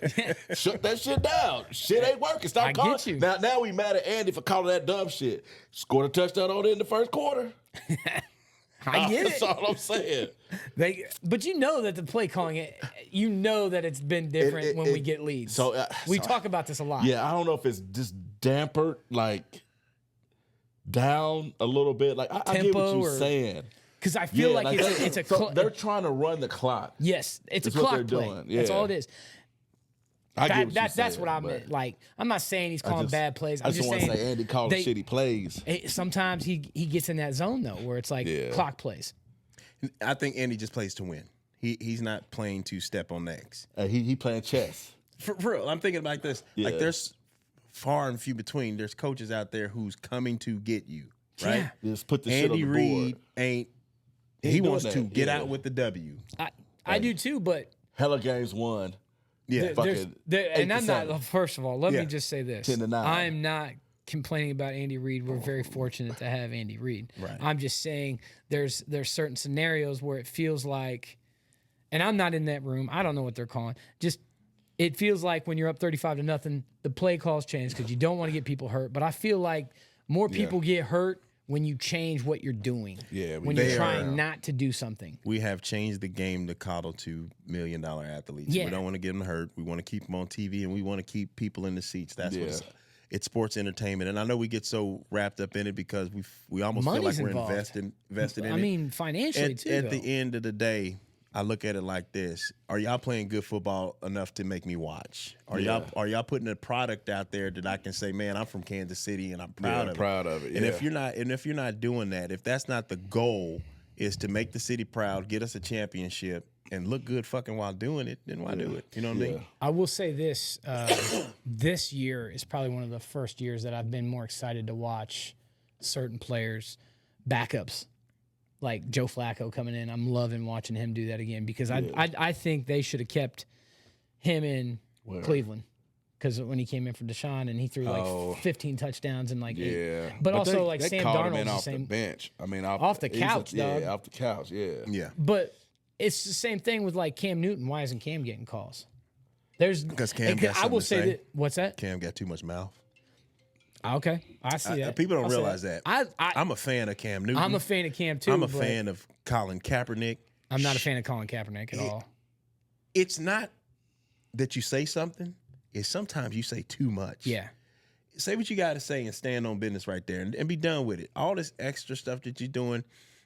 Shut that shit down. Shit ain't working. Stop I calling. get you. Now we mad at Andy for calling that dumb shit. Scored a touchdown on it in the first quarter. I get That's it. all I'm saying. But you know that the play calling it. You know that it's been different when we get leads. so, we so- talk about this a lot. Yeah, I don't know if it's just dampered, like down a little bit. Like I get what Tempo you're or- saying. because I feel Yeah, like it's a so they're trying to run the clock. yes, it's a That's what clock they're play. doing, That's yeah. all it is. I get what you're That's saying, what I but meant. Like I'm not saying he's calling just- bad plays. I I'm just just want to saying say Andy called they- shitty plays. sometimes he gets in that zone though where it's like Yeah. clock plays. I think Andy just plays to win. He's not playing to step on necks. He playing chess. For real, I'm thinking like this. Like Yeah. there's far and few between. There's coaches out there who's coming to get you, right? Yeah. Just put the shit on Andy the Reid board. ain't. He He ain't wants doing to that, get yeah. out with the W. I do too, but Hella games won. Yeah, fucking and I'm 8-7. not. First of all, let Yeah. me just say this: 10-9. I'm not complaining about Andy Reid. We're very fortunate to have Andy Reid. Right. I'm just saying there's certain scenarios where it feels like, and I'm not in that room. I don't know what they're calling. Just it feels like when you're up 35-0, the play calls change because you don't want to get people hurt. But I feel like more people get hurt when you change what you're doing. Yeah, when they you're trying are- not to do something. we have changed the game to coddle to $1 million athletes. Yeah. We don't want to get them hurt. We want to keep them on TV, and we want to keep people in the seats. That's Yeah. what it's sports entertainment. And I know we get so wrapped up in it because we almost Money's feel like we're involved. invested in I it. mean, financially at, too. at though. the end of the day, I look at it like this: are y'all playing good football enough to make me watch? Are y'all putting a product out there that I can say, man, I'm from Kansas City and I'm proud of it. proud of it. And yeah. if you're not doing that, if that's not the goal, is to make the city proud, get us a championship, and look good fucking while doing it, then why do it? You know what I mean? I will say this: this year is probably one of the first years that I've been more excited to watch certain players, backups, like Joe Flacco coming in. I'm loving watching him do that again because I think they should have kept him in Cleveland. Because when he came in for Deshaun and he threw like 15 touchdowns and like 8. But also like Sam Darnold's the off same. the bench. I mean, off the couch, dog. Yeah, off the couch. Yeah. Yeah. But it's the same thing with like Cam Newton. Why isn't Cam getting calls? There's Because Cam got I will something to say say. that. What's that? Cam got too much mouth. Okay, I see that. People don't I'll say realize that. I'm a fan of Cam Newton. a fan of Cam too. I'm a but fan of Colin Kaepernick. I'm not a fan of Colin Kaepernick at all. It's not that you say something. It's sometimes you say too much. Yeah. Say what you got to say and stand on business right there and be done with it. All this extra stuff that you're doing,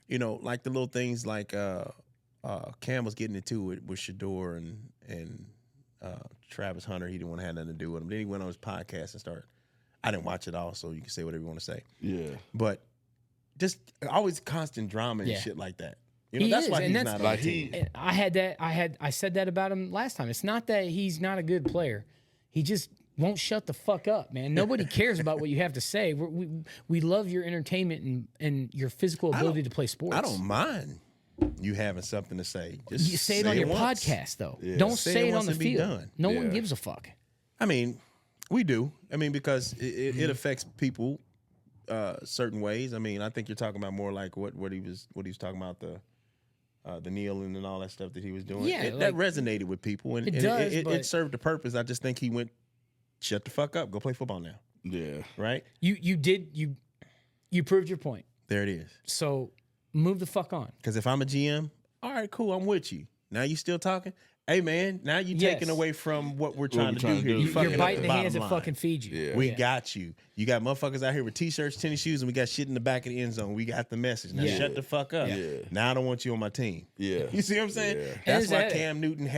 you know, like the little things like Cam was getting into it with Shador and Travis Hunter. He didn't want to have nothing to do with him. Then he went on his podcast and started. I didn't watch it all, so you can say whatever you want to say. Yeah. But just always constant drama and Yeah. shit like that. You know, He that's is, why and he's that's- not on Like the team. And I said that about him last time. It's not that he's not a good player. He just won't shut the fuck up, man. Nobody cares about what you have to say. We love your entertainment and your physical ability to play sports. I don't mind you having something to say. Just You say it on your once. podcast though. Don't Say say it it on once the and be field. done. No Yeah. one gives a fuck. I mean, we do. I mean, because it affects people certain ways. I mean, I think you're talking about more like what he was talking about the kneeling and all that stuff that he was doing. Yeah, that like- resonated with people, and It does, it but- served a purpose. I just think he went, shut the fuck up, go play football now, Yeah. right? You proved your point. There it is. So move the fuck on. Because if I'm a GM, all right, cool, I'm with you. Now you still talking? Hey man, now you taking Yes. away from what we're trying to do here. You You're fucking up biting the the hands bottom that line. fucking feed you. Yeah. We got you. You got motherfuckers out here with t-shirts, tennis shoes, and we got shit in the back of the end zone. We got the message. Now Yeah. shut the fuck up. Yeah. Now I don't want you on my team. Yeah. You see what I'm saying? Yeah. That's Is why that it? Cam Newton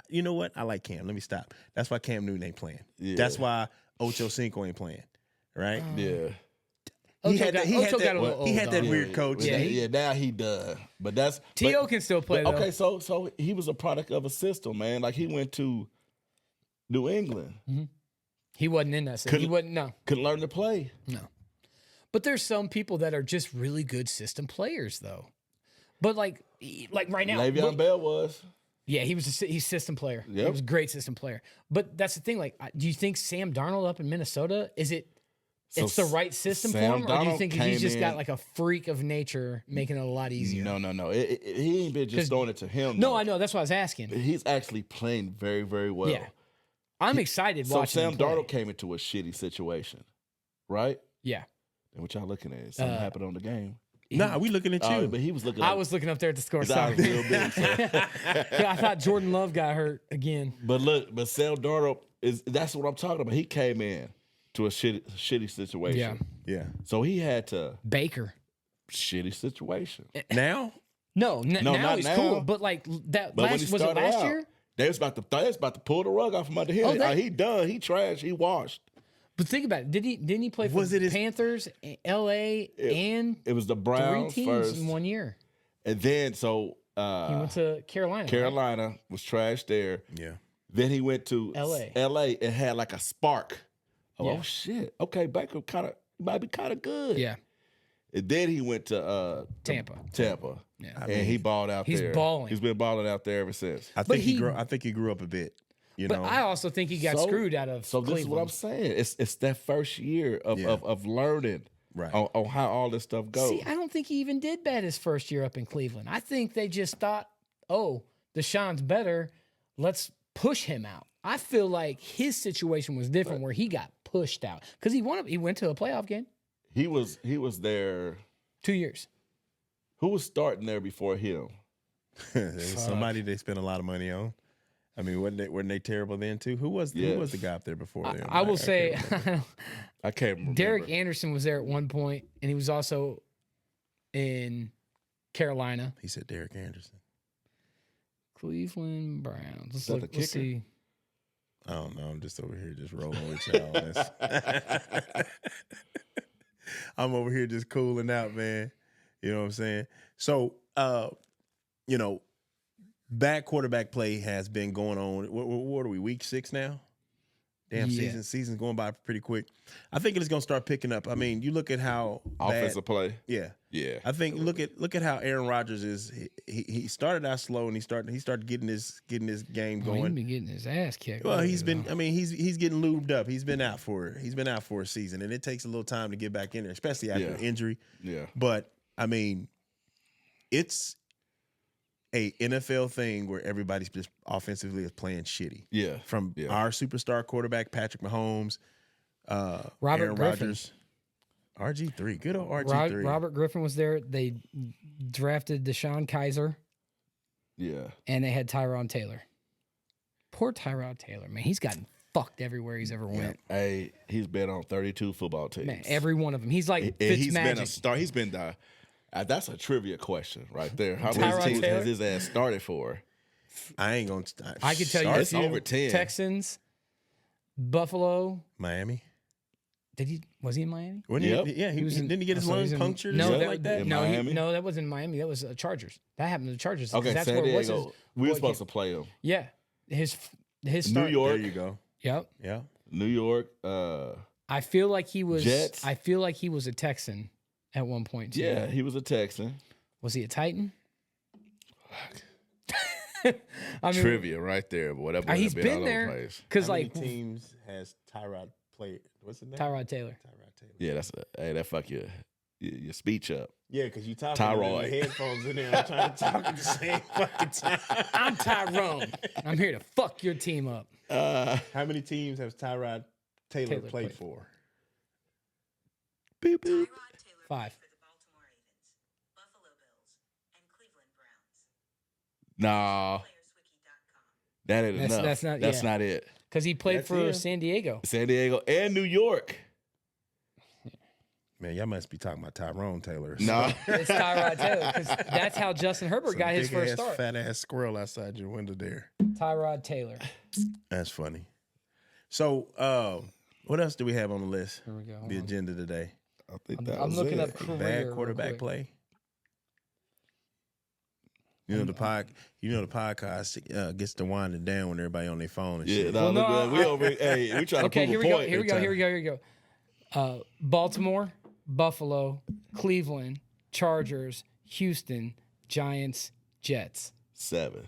you know what? I like Cam. Let me stop. That's why Cam Newton ain't playing. Yeah. That's why Ocho Cinco ain't playing. Right? Yeah. Ocho got a little old, he had that dog. weird coach. Yeah, Yeah, now he done. But that's T.O. but- can still play, but- though. okay, so he was a product of a system, man. Like he went to New England, He wasn't in that. He Couldn't- wasn't. No. couldn't learn to play. No. But there's some people that are just really good system players, though. But like right now, Le'Veon Bell was. yeah, he's system player. He Yep. was a great system player. But that's the thing. Like, do you think Sam Darnold up in Minnesota it's the right system Sam for him, or do you Darnold think came he's just got in- like a freak of nature making it a lot easier? No. He ain't been just throwing it to him. No, though. I know. That's what I was asking. He's actually playing very, very well. Yeah, I'm excited So watching Sam him play. Darnold came into a shitty situation, right? Yeah, And what y'all looking at? Something happened on the game. Nah, we looking at you. But he was looking. I was looking up there at the score. His eyes Sorry, real big. So. I thought Jordan Love got hurt again. But Sam Darnold that's what I'm talking about. He came in to a shitty situation. Yeah, yeah. So he had to Baker. shitty situation. Now? No, No, now not he's now. cool. But like that But when he was it started last out, year? they was about to pull the rug off from under him. Oh, He done. He trashed. He washed. But think about it. Didn't he play for Was it the his- Panthers, L.A., and It was the 3 Browns teams first, in 1 year? and then He went to Carolina. right? Carolina was trashed there. Yeah. Then he went to LA. LA and had like a spark. Oh, Yeah. oh shit. Okay, Baker might be kind of good. Yeah, And then he went to Tampa. Tampa. Yeah. And he balled out he's there. balling. He's been balling out there ever since. I think he- he grew up a bit. You But know. I also think he got So- screwed out of So this is what I'm Cleveland. saying. It's that first year of Yeah. of learning Right. on how all this stuff goes. See, I don't think he even did bad his first year up in Cleveland. I think they just thought, oh, Deshaun's better. Let's push him out. I feel like his situation was different where he got pushed out because he went to a playoff game He was there. 2 years. Who was starting there before him? Somebody they spent a lot of money on. I mean, weren't they terrible then too? Who was the guy up there before them? I will say I can't remember. Derek Anderson was there at one point, and he was also in Carolina. He said Derek Anderson. Cleveland Browns. Let's that look. the Let's kicker? see. I don't know. I'm just over here just rolling with y'all. That's- I'm over here just cooling out, man. You know what I'm saying? So you know, bad quarterback play has been going on. What are we, week 6 now? Damn, Yeah. season's going by pretty quick. I think it's going to start picking up. I mean, you look at how Offensive play. Yeah. Yeah. I think look at how Aaron Rodgers is. He started out slow and he started getting his game He's going. been getting his ass kicked. Well, lately, he's been. though. I mean, he's getting lubed up. He's been out for a season, and it takes a little time to get back in there, especially after an injury. Yeah. But I mean, it's a NFL thing where everybody's just offensively is playing shitty. Yeah. From our superstar quarterback Patrick Mahomes, Robert Aaron Griffin. Rodgers, RG3, good old RG3. Robert Griffin was there. They drafted Deshaun Kaiser, Yeah. and they had Tyrod Taylor. Poor Tyrod Taylor, man. He's gotten fucked everywhere he's ever went. Hey, he's been on 32 football teams. Man, every one of them. He's like And he's been a Fitzmagic. star. He's been the. That's a trivia question right there. How many Tyrod teams Taylor? has his ass started for? I ain't gonna. I could tell you It's a few. over 10. Texans, Buffalo. Miami. Was he in Miami? Wasn't Yep. he? Yeah, he was in- didn't he get his so he lung was in- punctured or No, something that, like that? In no, Miami? no, that wasn't Miami. That was Chargers. That happened to the Chargers. 'cause Okay, that's San where what's Diego. his- We were what- supposed to play him. Yeah, his New start. York. There you go. Yep. Yeah. New York. I feel like he was. Jets. I feel like he was a Texan at one point. Too. Yeah, he was a Texan. Was he a Titan? I mean, Trivia right there, boy. That boy he's been been all over there. the place. because How like many teams has Tyrod played? What's his name? Tyrod Taylor. Tyrod Taylor. Yeah, that fuck your speech up. Yeah, because you talking Tyrod. with the headphones in there. I'm trying to talk at the same fucking time. I'm Tyrone. I'm here to fuck your team up. How many teams has Tyrod Taylor Taylor played played. for? Beep, boop. 5. For the Baltimore Ravens, Buffalo Bills, and Cleveland Browns. Nah, PlayersWiki.com. that ain't That's- enough. that's not- That's yeah. not it. Because he played That's for him. San Diego. San Diego and New York. Man, y'all must be talking about Tyrone Taylor. Nah. It's Tyrod Taylor because that's how Justin Herbert got his first start. Fat ass squirrel outside your window there. Tyrod Taylor. That's funny. So, what else do we have on the list? Here we go. The agenda today. I think that I'm was looking it. up career Bad real quarterback quick. play. You know the podcast gets to winding down when everybody on their phone and Yeah, shit. no, Well, look, no, we over. Hey, we trying to Okay, prove here a we go. point. Here we go. Baltimore, Buffalo, Cleveland, Chargers, Houston, Giants, Jets. 7.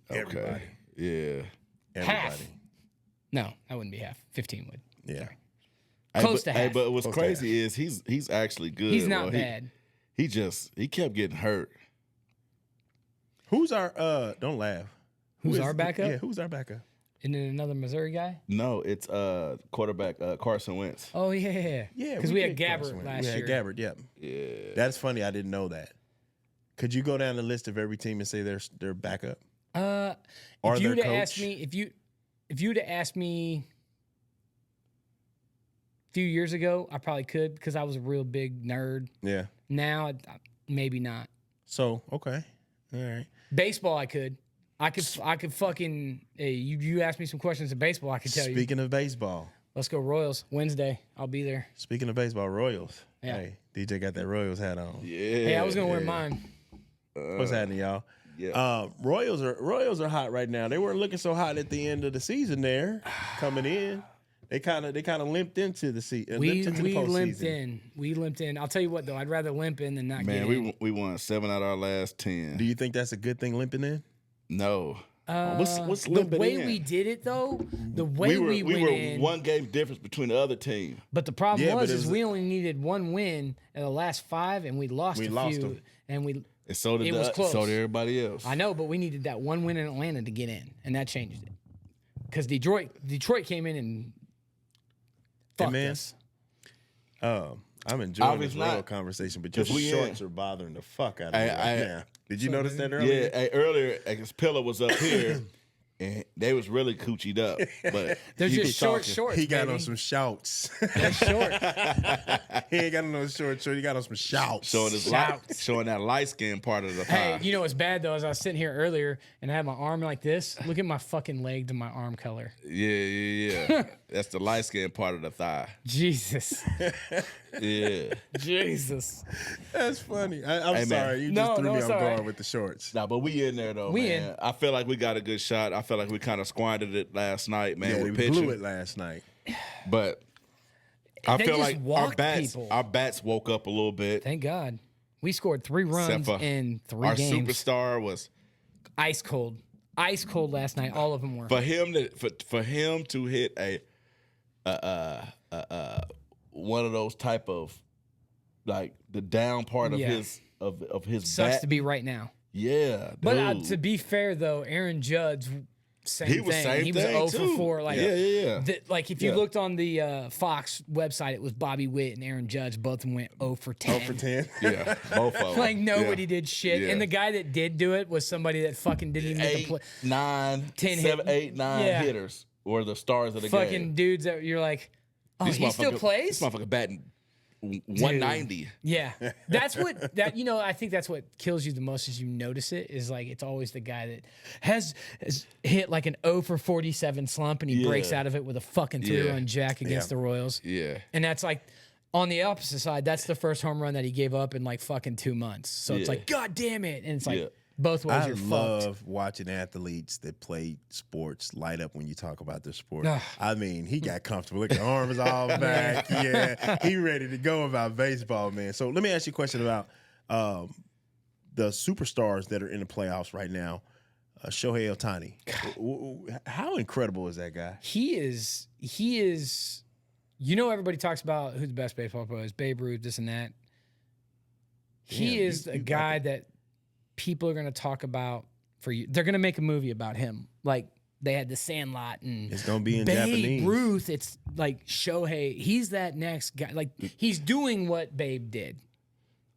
Everybody. Okay. Yeah. Everybody. Half. No, that wouldn't be half. 15 would. Yeah. Close to Hey, half. but what's Close to crazy is he's actually good. He's not bro. bad. He kept getting hurt. Who's our don't laugh. Who's Who our is- backup? Yeah, who's our backup? And then another Missouri guy. No, it's quarterback Carson Wentz. Oh yeah. Yeah, Because we had did Gabbert Carson Wentz. last We year. had Gabbert, yep. Yeah. That's funny. I didn't know that. Could you go down the list of every team and say their backup? Or If you'd their have asked coach? me, if you'd have asked me a few years ago, I probably could because I was a real big nerd. Yeah. Now, maybe not. So, okay. All right. Baseball, I could. I could fucking. Hey, you ask me some questions in baseball, I could tell you. Speaking of baseball. Let's go Royals Wednesday. I'll be there. Speaking of baseball, Royals. Yeah. Hey, DJ got that Royals hat on. Yeah. Hey, I was gonna wear mine. What's happening, y'all? Yeah. Royals are hot right now. They weren't looking so hot at the end of the season there, coming in. They kind of limped into the season. We limped into the limped postseason. in. We limped in. I'll tell you what though, I'd rather limp in than not Man, get in. we won 7 out of our last 10. Do you think that's a good thing, limping in? No. What's the limping way in? we did it though, the way we we went were in. one game difference between the other team. But the problem Yeah, but was it is was- we only needed one win in the last 5, and we lost We a lost few. them. And we, And so did It was close. so did everybody else. I know, but we needed that one win in Atlanta to get in, and that changed it. Because Detroit came in and fucked man. us. I'm enjoying Obviously this Royal not. conversation, but your 'Cause we shorts in. are bothering the fuck out of me I- right now. Did you So notice then- that earlier? Yeah, hey, earlier, Pillar was up here, and they was really coochied up. But They're he just was short talking. shorts. He got baby. on some shorts. They're short. He ain't got on no short. He got on some shorts. showing that light skin part of the Hey, thigh. you know what's bad though is I was sitting here earlier and I had my arm like this. Look at my fucking leg to my arm color. Yeah. That's the light skin part of the thigh. Jesus. Yeah. Jesus. That's funny. I'm Hey, man. sorry. You No, just threw no, me it's off all guard right. with the shorts. Nah, but we in there though, We man. in. I feel like we got a good shot. I feel like we kind of squandered it last night, man. Yeah, with they pitching. blew it last night. But I They feel just like walked people. our bats woke up a little bit. Thank God. We scored 3 runs Except for in 3 our games. superstar was Ice cold. Ice cold last night. All of them were. for him to hit a one of those type of like the down part of Yeah. his Sucks bat. to be right now. Yeah, But dude. to be fair though, Aaron Judge, same he was thing. same He was thing 0 too. for 4. Like, yeah. like if you Yeah. looked on the Fox website, it was Bobby Witt and Aaron Judge. Both of them went 0 for 10. 0 for 10. Yeah, both of them. Like nobody Yeah. did shit. Yeah. And the guy that did do it was somebody that fucking didn't even get the 8, play. 9, 10 7, hit- 8, 9 Yeah. hitters were the stars of the Fucking game. dudes that you're like, oh, This he still motherfucker- plays? This motherfucker batting 190. Yeah, that's what that I think that's what kills you the most is you notice it is like it's always the guy that has hit like an 0 for 47 slump and he breaks Yeah. out of it with a fucking 3-run jack against the Royals. Yeah. And that's like on the opposite side, that's the first home run that he gave up in like fucking 2 months. So it's Yeah. like, God damn it. And it's like Yeah. both ways I you're fucked. love watching athletes that play sports light up when you talk about their sport. Ugh. I mean, he got comfortable. Look, the arm is all back. Yeah, he ready to go about baseball, man. So let me ask you a question about the superstars that are in the playoffs right now. Shohei Ohtani. How incredible is that guy? He is, you know, everybody talks about who the best baseball player is, Babe Ruth, this and that. He Damn, is you a like guy it. that people are going to talk about for you. They're going to make a movie about him. Like they had the Sandlot and It's gonna be in Babe Japanese. Ruth. It's like Shohei. He's that next guy. Like he's doing what Babe did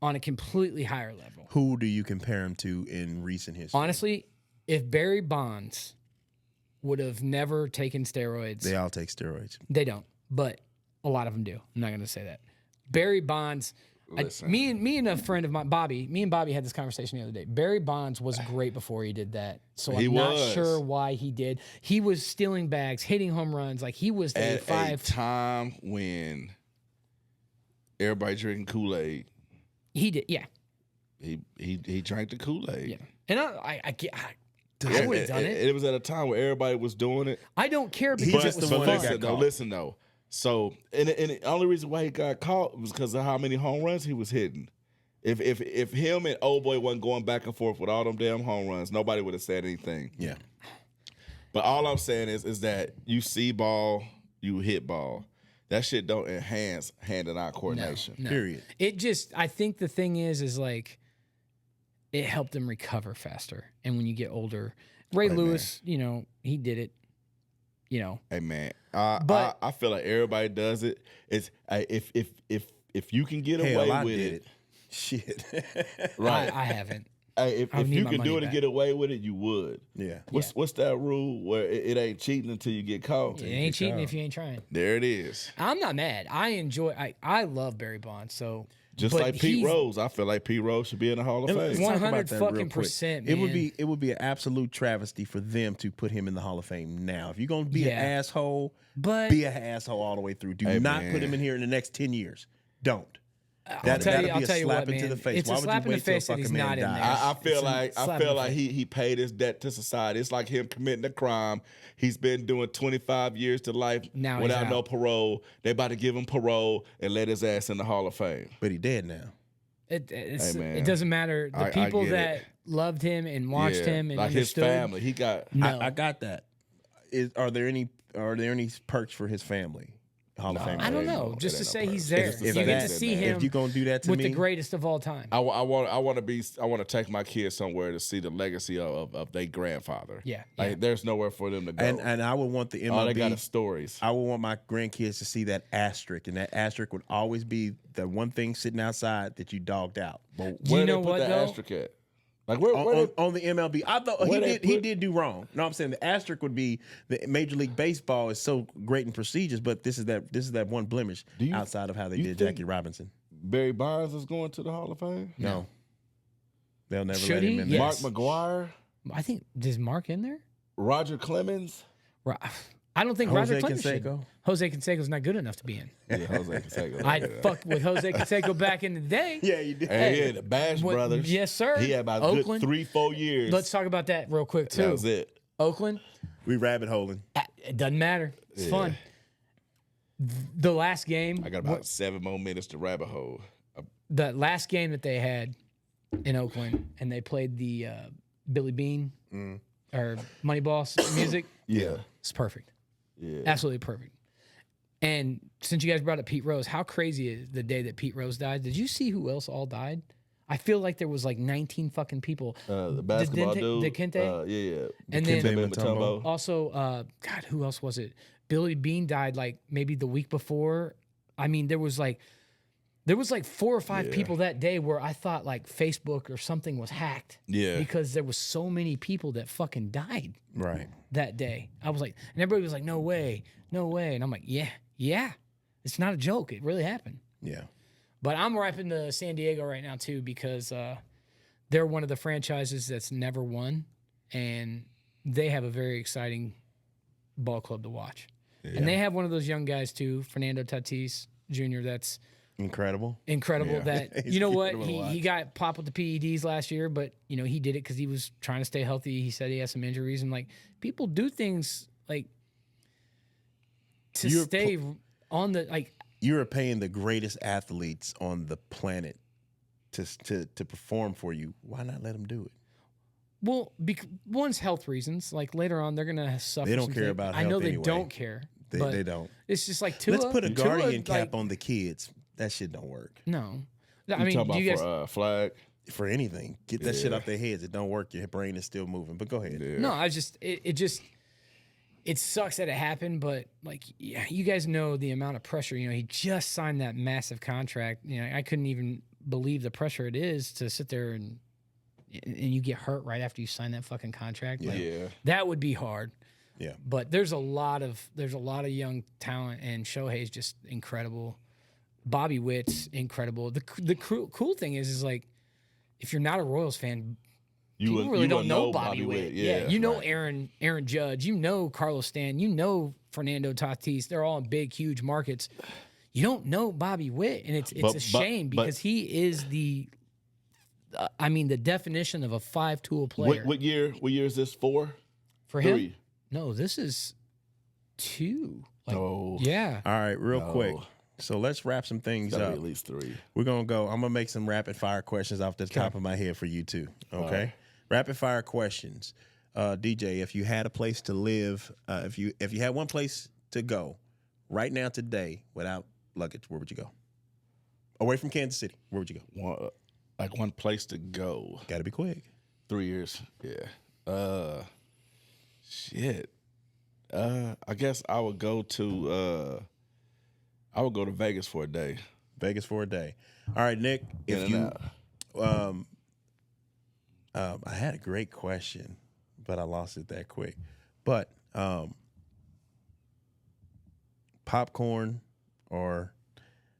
on a completely higher level. Who do you compare him to in recent history? Honestly, if Barry Bonds would have never taken steroids, They all take steroids. they don't, but a lot of them do. I'm not going to say that. Barry Bonds, Listen. me and a friend of mine, Bobby, me and Bobby had this conversation the other day. Barry Bonds was great before he did that. So He I'm not was. sure why he did. He was stealing bags, hitting home runs. Like he was the At five. a time when everybody drinking Kool-Aid, He did, yeah. he drank the Kool-Aid. Yeah. And I would have done it. It was at a time where everybody was doing it. I don't care He because just it was the one that fun. got Listen though, caught. listen though. So, and the only reason why he got caught was because of how many home runs he was hitting. If him and old boy wasn't going back and forth with all them damn home runs, nobody would have said anything. Yeah. But all I'm saying is that you see ball, you hit ball. That shit don't enhance hand and eye coordination. No. Period. It just, I think the thing is like, it helped them recover faster. And when you get older, Ray Right, Lewis, you know, he did it. You know, Hey man, But- I feel like everybody does it. It's if you can get Hell, away I with did it, it. Shit. right? I haven't. Hey, I if need you my can do money it and back. get away with it, you would. Yeah. What's that rule where it ain't cheating until you get caught? It ain't cheating if you ain't trying. There it is. I'm not mad. I love Barry Bonds. So Just but like Pete he's- Rose, I feel like Pete Rose should be in the Hall of And Fame. let's talk 100 about that real fucking quick. percent, It would man. be an absolute travesty for them to put him in the Hall of Fame now. If you're gonna be Yeah. an asshole, But be an asshole all the way through. Do Hey, not man. put him in here in the next 10 years. Don't. I'll That'd tell be you, I'll a tell you slap what, into man. the face. It's Why a would you slap in the wait till a face that he's fucking man not in dies? there. I feel It's a like slap in the face. he paid his debt to society. It's like him committing a crime. He's been doing 25 years to life Now he's without no out. parole. They about to give him parole and let his ass in the Hall of Fame. But he dead now. It's, Hey, man. it doesn't matter. The I people get that it. loved him and watched Yeah, him and like his understood. family. He got No. I got that. Are there any perks for his family? Hall of Fame. I don't It ain't know. no- Just it to ain't say no he's purse. there. It's You the get to fact see that, him If you're gonna do that to with me, the greatest of all time. I want to take my kids somewhere to see the legacy of their grandfather. Yeah, like yeah. there's nowhere for them to go. and I would want the MLB. all they got is stories. I would want my grandkids to see that asterisk, and that asterisk would always be the one thing sitting outside that you dogged out. But Do you where know they put what, that though? asterisk at? Like where on the MLB. I thought Where they he put- did do wrong. No, I'm saying the asterisk would be the Major League Baseball is so great in procedures, but this is that one blemish Do you- outside of how they you did think- Jackie Robinson. Barry Bonds is going to the Hall of Fame? No, they'll never Should let him he? in. Yeah. there. Mark McGuire, I think is Mark in there? Roger Clemens. Ro- I don't think Jose Roger Clemens should. Canseco. Jose Canseco's not good enough to be in. Yeah, Jose Canseco. I'd fuck with Jose Canseco back in the day. Yeah, you did. Hey, yeah, the Bash What- Brothers. yes, sir. He had about Oakland. good 3-4 years. Let's talk about that real quick too. That was it. Oakland, We rabbit holing. it doesn't matter. It's Yeah. fun. The last game, I got about 7 more minutes to rabbit hole. the last game that they had in Oakland, and they played the Billy Bean or Moneyball music. Yeah. It's perfect. Yeah. Absolutely perfect. And since you guys brought up Pete Rose, how crazy is the day that Pete Rose died? Did you see who else all died? I feel like there was like 19 fucking people. The basketball Dente- dude. Dikembe? Yeah. And Dikembe then- Mutombo. Also, God, who else was it? Billy Bean died like maybe the week before. I mean, there was like 4 or 5 people that day where I thought like Facebook or something was hacked. Yeah. Because there was so many people that fucking died Right. that day. I was like, and everybody was like, no way. And I'm like, yeah. It's not a joke. It really happened. Yeah. But I'm repping the San Diego right now too because they're one of the franchises that's never won, and they have a very exciting ball club to watch. And they have one of those young guys too, Fernando Tatis Jr. That's Incredible. incredible. Yeah. That He's you know what incredible to he watch. got popped with the PEDs last year, but you know he did it because he was trying to stay healthy. He said he had some injuries, and like people do things like to You're stay on the like. You are paying the greatest athletes on the planet to perform for you. Why not let them do it? Well, one's health reasons. Like later on, they're gonna suffer. They don't some care things. about I know health they anyway. don't care. They, but they don't. It's just like Tua. Let's put a Tua, guardian cap like, on the kids. That shit don't work No, I You mean, talking do you about guys? for Flag? for anything. Get that shit off their heads. It don't work. Your brain is still moving. But go ahead. Yeah. No, I just it sucks that it happened, but like yeah, you guys know the amount of pressure. You know, he just signed that massive contract. You know, I couldn't even believe the pressure it is to sit there and you get hurt right after you sign that fucking contract. Like, Yeah. that would be hard. Yeah. But there's a lot of young talent, and Shohei's just incredible. Bobby Witt's incredible. The cool thing is like if you're not a Royals fan, people really don't know Bobby Witt. Yeah, you know Aaron Judge, you know Carlos Stan, you know Fernando Tatis. They're all in big, huge markets. You don't know Bobby Witt, and it's a shame because he is the definition of a 5-tool player. What year? What year is this? 4? For him? 3? No, this is 2. Like, No. yeah. All right, real No. quick. So let's wrap some things Gotta be up. at least 3. We're gonna go. I'm gonna make some rapid fire questions off the top of my head for you too. Okay, rapid fire questions. DJ, if you had a place to live, if you had one place to go right now today without luggage, where would you go? Away from Kansas City, where would you go? One place to go. Got to be quick. 3 years. Yeah. Shit. I guess I would go to Vegas for a day. Vegas for a day. All right, Nick. In If and you, out. I had a great question, but I lost it that quick. But popcorn or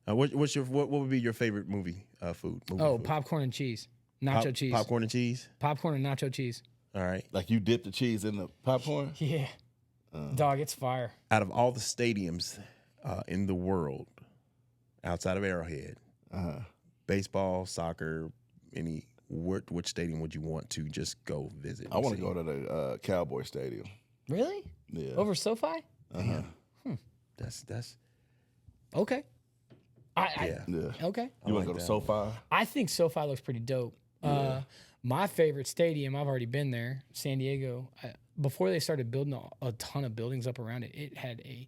what would be your favorite movie food? Movie Oh, food? popcorn and cheese. Nacho cheese. Popcorn and cheese. Popcorn and nacho cheese. All right. Like you dip the cheese in the popcorn? Yeah. Dog, it's fire. Out of all the stadiums in the world, outside of Arrowhead, baseball, soccer, which stadium would you want to just go visit? I want to go to the Cowboy Stadium. Really? Yeah. Over SoFi? That's Okay. yeah. Yeah. Okay. You want like to go to that. SoFi? I think SoFi looks pretty dope. My favorite stadium, I've already been there, San Diego. Before they started building a ton of buildings up around it, it had a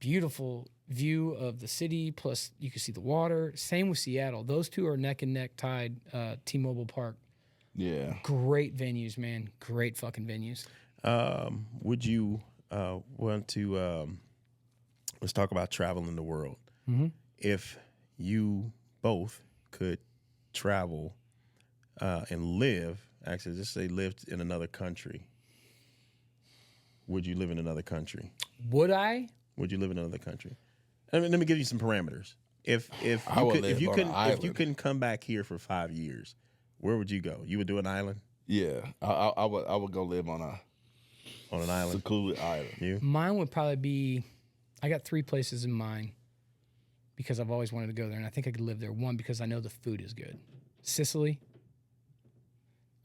beautiful view of the city, plus you could see the water. Same with Seattle. Those two are neck and neck tied, T-Mobile Park. Yeah. Great venues, man. Great fucking venues. Would you want to? Let's talk about traveling the world. If you both could travel and live Actually, just say lived in another country. Would you live in another country? Would I? Would you live in another country? Let me give you some parameters. If I would live if you on an couldn't island. come back here for 5 years, where would you go? You would do an island Yeah, I would go live on a on an island. secluded island. You Mine would probably be. I got 3 places in mind because I've always wanted to go there, and I think I could live there. One, because I know the food is good. Sicily.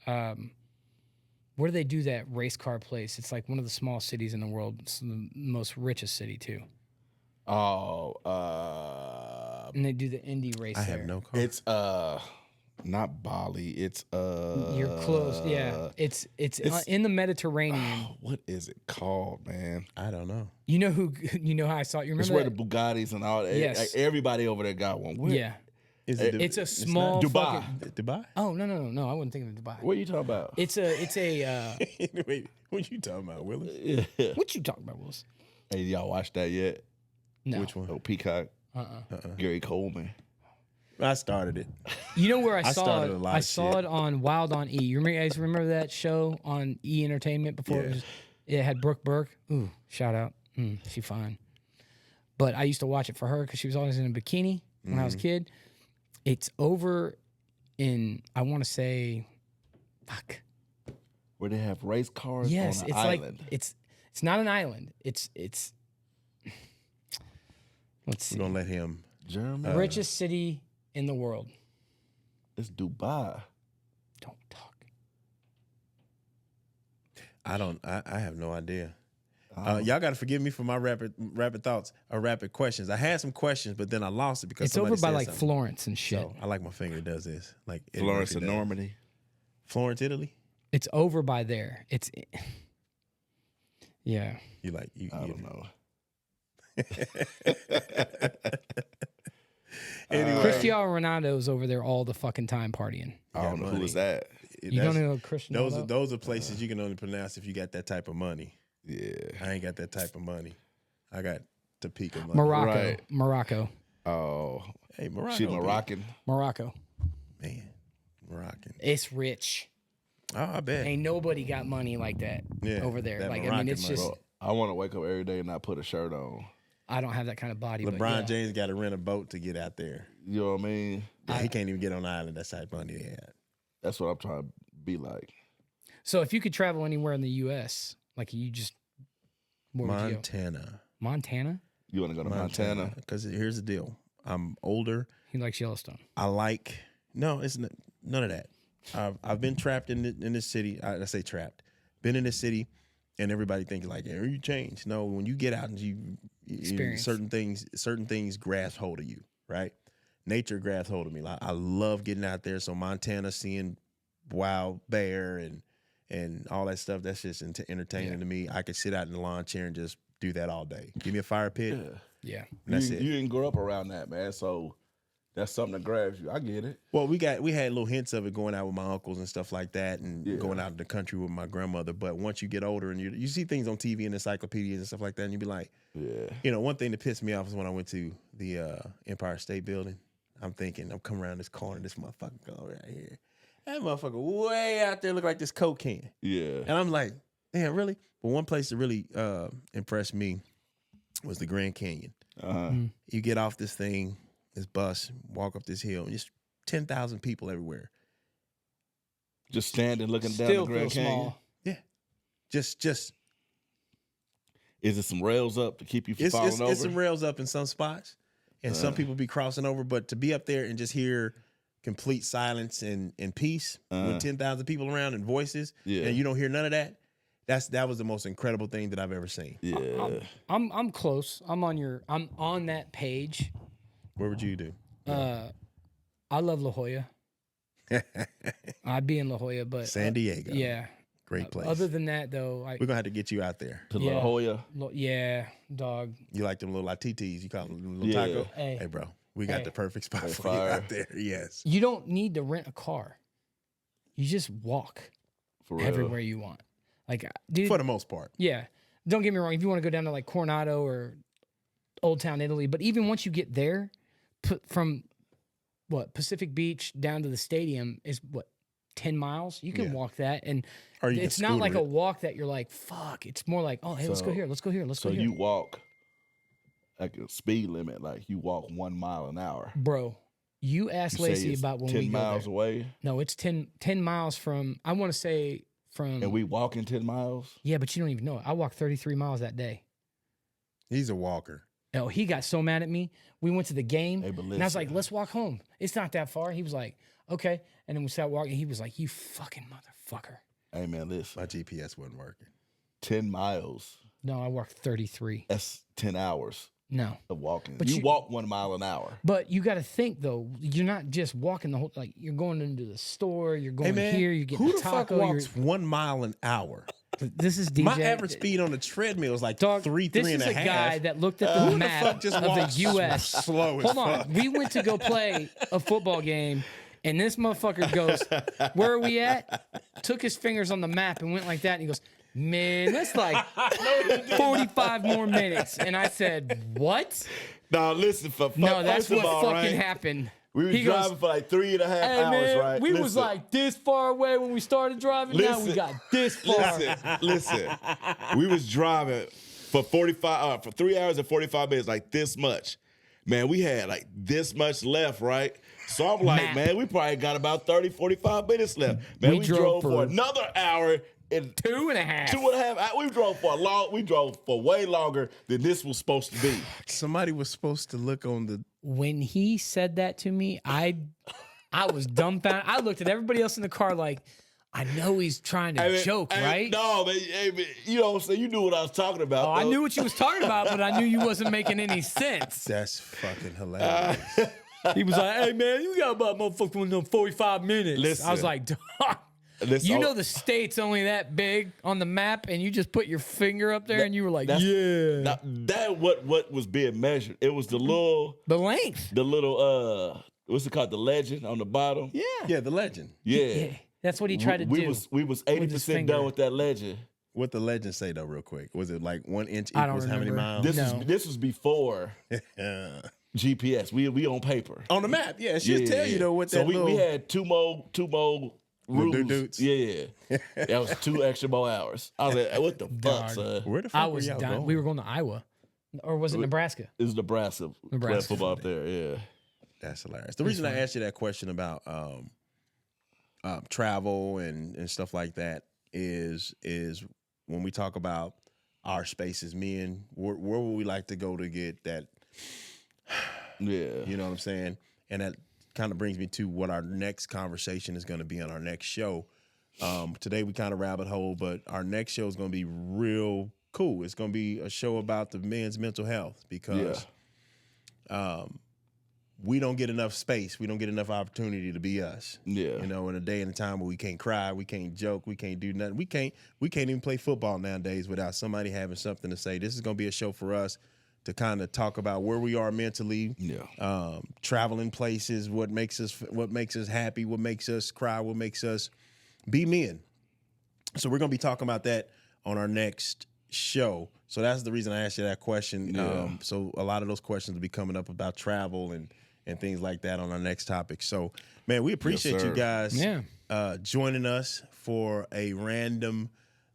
Where do they do that race car place? It's like one of the small cities in the world. It's the most richest city too, Oh, and they do the Indy race. I there. have no car. it's not Bali. It's You're close. Yeah, it's in the Mediterranean. What is it called, man? I don't know. You know who? You know how I saw it. You It's remember where the that? Bugattis and all that. Yes. Like, everybody over there got one. Where, Yeah, Is it's a small Dubai. fucking- Dubai? Oh no! I wouldn't think of Dubai. What are you talking about? It's a. Wait, what you talking about, Willis? Yeah. What you talking about, Willis? Hey, y'all watched that yet? No. Which one? Oh, Peacock. Gary Coleman. I started it. You know where I saw started it? a lot I of saw shit. it on Wild on E. You guys remember that show on E Entertainment before it had Brooke Burke? Ooh, shout out. She fine. But I used to watch it for her because she was always in a bikini when I was a kid. It's over in, I want to say, fuck. Where they have race cars Yes, on an it's island. like it's not an island. It's let's see. We're gonna let him. Germany. Richest city in the world. It's Dubai. Don't talk. I have no idea. Y'all got to forgive me for my rapid thoughts or rapid questions. I had some questions, but then I lost it because It's over somebody by said like something. Florence and shit. So I like my finger does this, like Eddie Florence Murphy and does. Normandy. Florence, Italy. It's over by there. It's yeah. You like you? I you don't know. Anyway, Cristiano Ronaldo's over there all the fucking time partying. I don't know money. who is that. You don't know Cristiano? those are places you can only pronounce if you got that type of money. Yeah. I ain't got that type of money. I got Topeka money. Morocco. Right. Morocco. Oh, Hey, Morocco. she be- Moroccan. Morocco. Man, Moroccan. It's rich. Oh, I bet. Ain't nobody got money like that Yeah, over there. that Like I Moroccan mean, it's money. just Bro, I want to wake up every day and not put a shirt on. I don't have that kind of body. LeBron but yeah. James got to rent a boat to get out there. You know what I mean? Yeah, he can't even get on the island. That's how much money they had. That's what I'm trying to be like. So if you could travel anywhere in the U.S., like you just where would you go? Montana. Montana. You want to go to Montana? Because here's the deal. I'm older. He likes Yellowstone. I like no, it's none of that. I've been trapped in this city. I say trapped. Been in this city, and everybody thinks like, "Yeah, you change." No, when you get out and you Experience. certain things grasp hold of you, right? Nature grabs hold of me. Like, I love getting out there. So Montana, seeing wild bear and all that stuff, that's just entertaining to me. I could sit out in the lawn chair and just do that all day. Give me a fire pit. Yeah. And that's you, it. you didn't grow up around that, man. So that's something that grabs you. I get it. Well, we had little hints of it going out with my uncles and stuff like that, and Yeah. going out in the country with my grandmother. But once you get older and you see things on TV and encyclopedias and stuff like that, and you be like, Yeah. one thing that pissed me off is when I went to the Empire State Building. I'm thinking, I'm coming around this corner, this motherfucker going right here. That motherfucker way out there look like this Coke can. Yeah. And I'm like, damn, really? But one place that really impressed me was the Grand Canyon. Uh-huh. You get off this thing, this bus, walk up this hill, and just 10,000 people everywhere. Just standing looking down Still the Grand feel Canyon. small. Yeah. Just Is it some rails up to keep you from falling over? it's some rails up in some spots, and some people be crossing over. But to be up there and just hear complete silence and peace with 10,000 people around and voices, Yeah. and you don't hear none of that, that was the most incredible thing that I've ever seen. Yeah. I'm close. I'm on that page. What would you do? I love La Jolla. I'd be in La Jolla, but San Diego. yeah. Great place. Other than that, though, We're going to have to get you out there. To Yeah. La Jolla. Yeah, dog. You like them little latitis. You call them little Yeah. taco? Hey. Hey, bro. We got Hey. the perfect spot Hey, for you fire. out there. Yes. You don't need to rent a car. You just walk For real. everywhere you want. Like, dude, For the most part. yeah. Don't get me wrong. If you want to go down to like Coronado or Old Town Italy, but even once you get there, from Pacific Beach down to the stadium is what 10 miles. You can Yeah. walk that, and Or you can it's not like scooter a it. walk that you're like, fuck. It's more like, oh, hey, let's go So- here, let's go here, let's So go here. you walk like a speed limit, like you walk 1 mile an hour. Bro, you asked You say Lacey it's about when 10 we go miles there. away, No, it's 10 miles from, I want to say from, and we walking 10 miles. yeah, but you don't even know it. I walked 33 miles that day. He's a walker. Oh, he got so mad at me. We went to the game, Hey, but and I was like, listen. let's walk home. It's not that far. He was like, okay. And then we started walking. He was like, you fucking motherfucker. Hey man, listen, My GPS wasn't working. 10 miles. No, I walked 33. That's 10 hours No. of walking. But you you- walk 1 mile an hour. But you got to think, though, you're not just walking the whole, like, you're going into the store, you're going here, you're getting who a the fuck taco. walks 1 mile an hour? This is DJ. My average speed on the treadmill is like Dog, three this and is a a half. guy that looked at the Who the map fuck just of the walks U.S. slow as Hold on. fuck? We went to go play a football game, and this motherfucker goes, where are we at? Took his fingers on the map and went like that, and he goes, man, that's like 45 more minutes. And I said, what? Now listen, No, that's what fucking happened. We were He goes, driving for like 3.5 hey, hours, man, right? we was Listen. like this far away when we started driving. Now we Listen. got this far. Listen. We was driving for 3 hours and 45 minutes, like this much. Man, we had like this much left, right? So I'm like, Map. man, we probably got about 30, 45 minutes left. Man, We we, drove drove for- for another hour and 2.5. 2.5 hours. We drove for way longer than this was supposed to be. Somebody was supposed to look on the. When he said that to me, I was dumbfounded. I looked at everybody else in the car like, I know he's trying to Hey, man, joke, hey, right? No, man, hey, man, you know what I'm saying? You knew what I was talking about. Oh, I though. knew what you was talking about, but I knew you wasn't making any sense. That's fucking hilarious. He was like, hey, man, you got about motherfucking 45 minutes. I was Listen. like, dog. Listen, You know the state's only that big on the map, and you just put your finger up there, and you were like, that's- yeah. now, that what was being measured. It was the little what's it called? The legend on the bottom. Yeah. Yeah, the legend. Yeah. That's what he tried to we do. Was 80% finger. done with that legend. What the legend say though, real quick? Was it like 1 inch I don't equals how many remember. miles? This was before GPS. We on paper. On the map, yeah, it should tell you though what So that we little. had two more Little rules. dudes. Yeah. That was 2 extra more hours. I was like, hey, what the fuck, Dog. son? Where the fuck I were was y'all dying. going? We were going to Iowa. Or was it Nebraska? It was Nebraska. Nebraska. Football up there, yeah. That's hilarious. The reason I asked you that question about travel and stuff like that is when we talk about our spaces, men, where would we like to go to get that? Yeah. You know what I'm saying? And that kind of brings me to what our next conversation is going to be on our next show. Today we kind of rabbit hole, but our next show is going to be real cool. It's going to be a show about the men's mental health because we don't get enough space. We don't get enough opportunity to be us. Yeah. You know, in a day and a time where we can't cry, we can't joke, we can't do nothing. We can't even play football nowadays without somebody having something to say. This is going to be a show for us to kind of talk about where we are mentally. Yeah. Traveling places, what makes us happy, what makes us cry, what makes us be men. So we're going to be talking about that on our next show. So that's the reason I asked you that question. Yeah. So a lot of those questions will be coming up about travel and things like that on our next topic. So, man, we appreciate you sir. guys Yeah. joining us for a random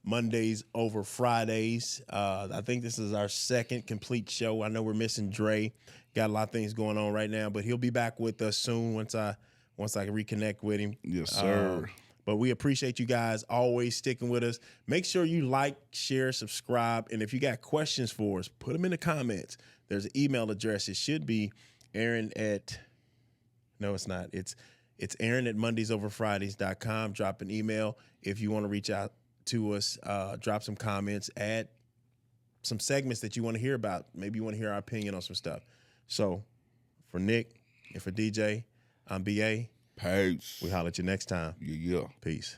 Mondays over Fridays. I think this is our second complete show. I know we're missing Dre. Got a lot of things going on right now, but he'll be back with us soon once I reconnect with him. Yes, sir. But we appreciate you guys always sticking with us. Make sure you like, share, subscribe, and if you got questions for us, put them in the comments. There's an email address. It should be Aaron at no, it's not. It's Aaron at MondaysOverFridays.com. Drop an email if you want to reach out to us. Drop some comments. Add some segments that you want to hear about. Maybe you want to hear our opinion on some stuff. So for Nick and for DJ, I'm BA. Peace. We holler at you next time. Yeah. Peace.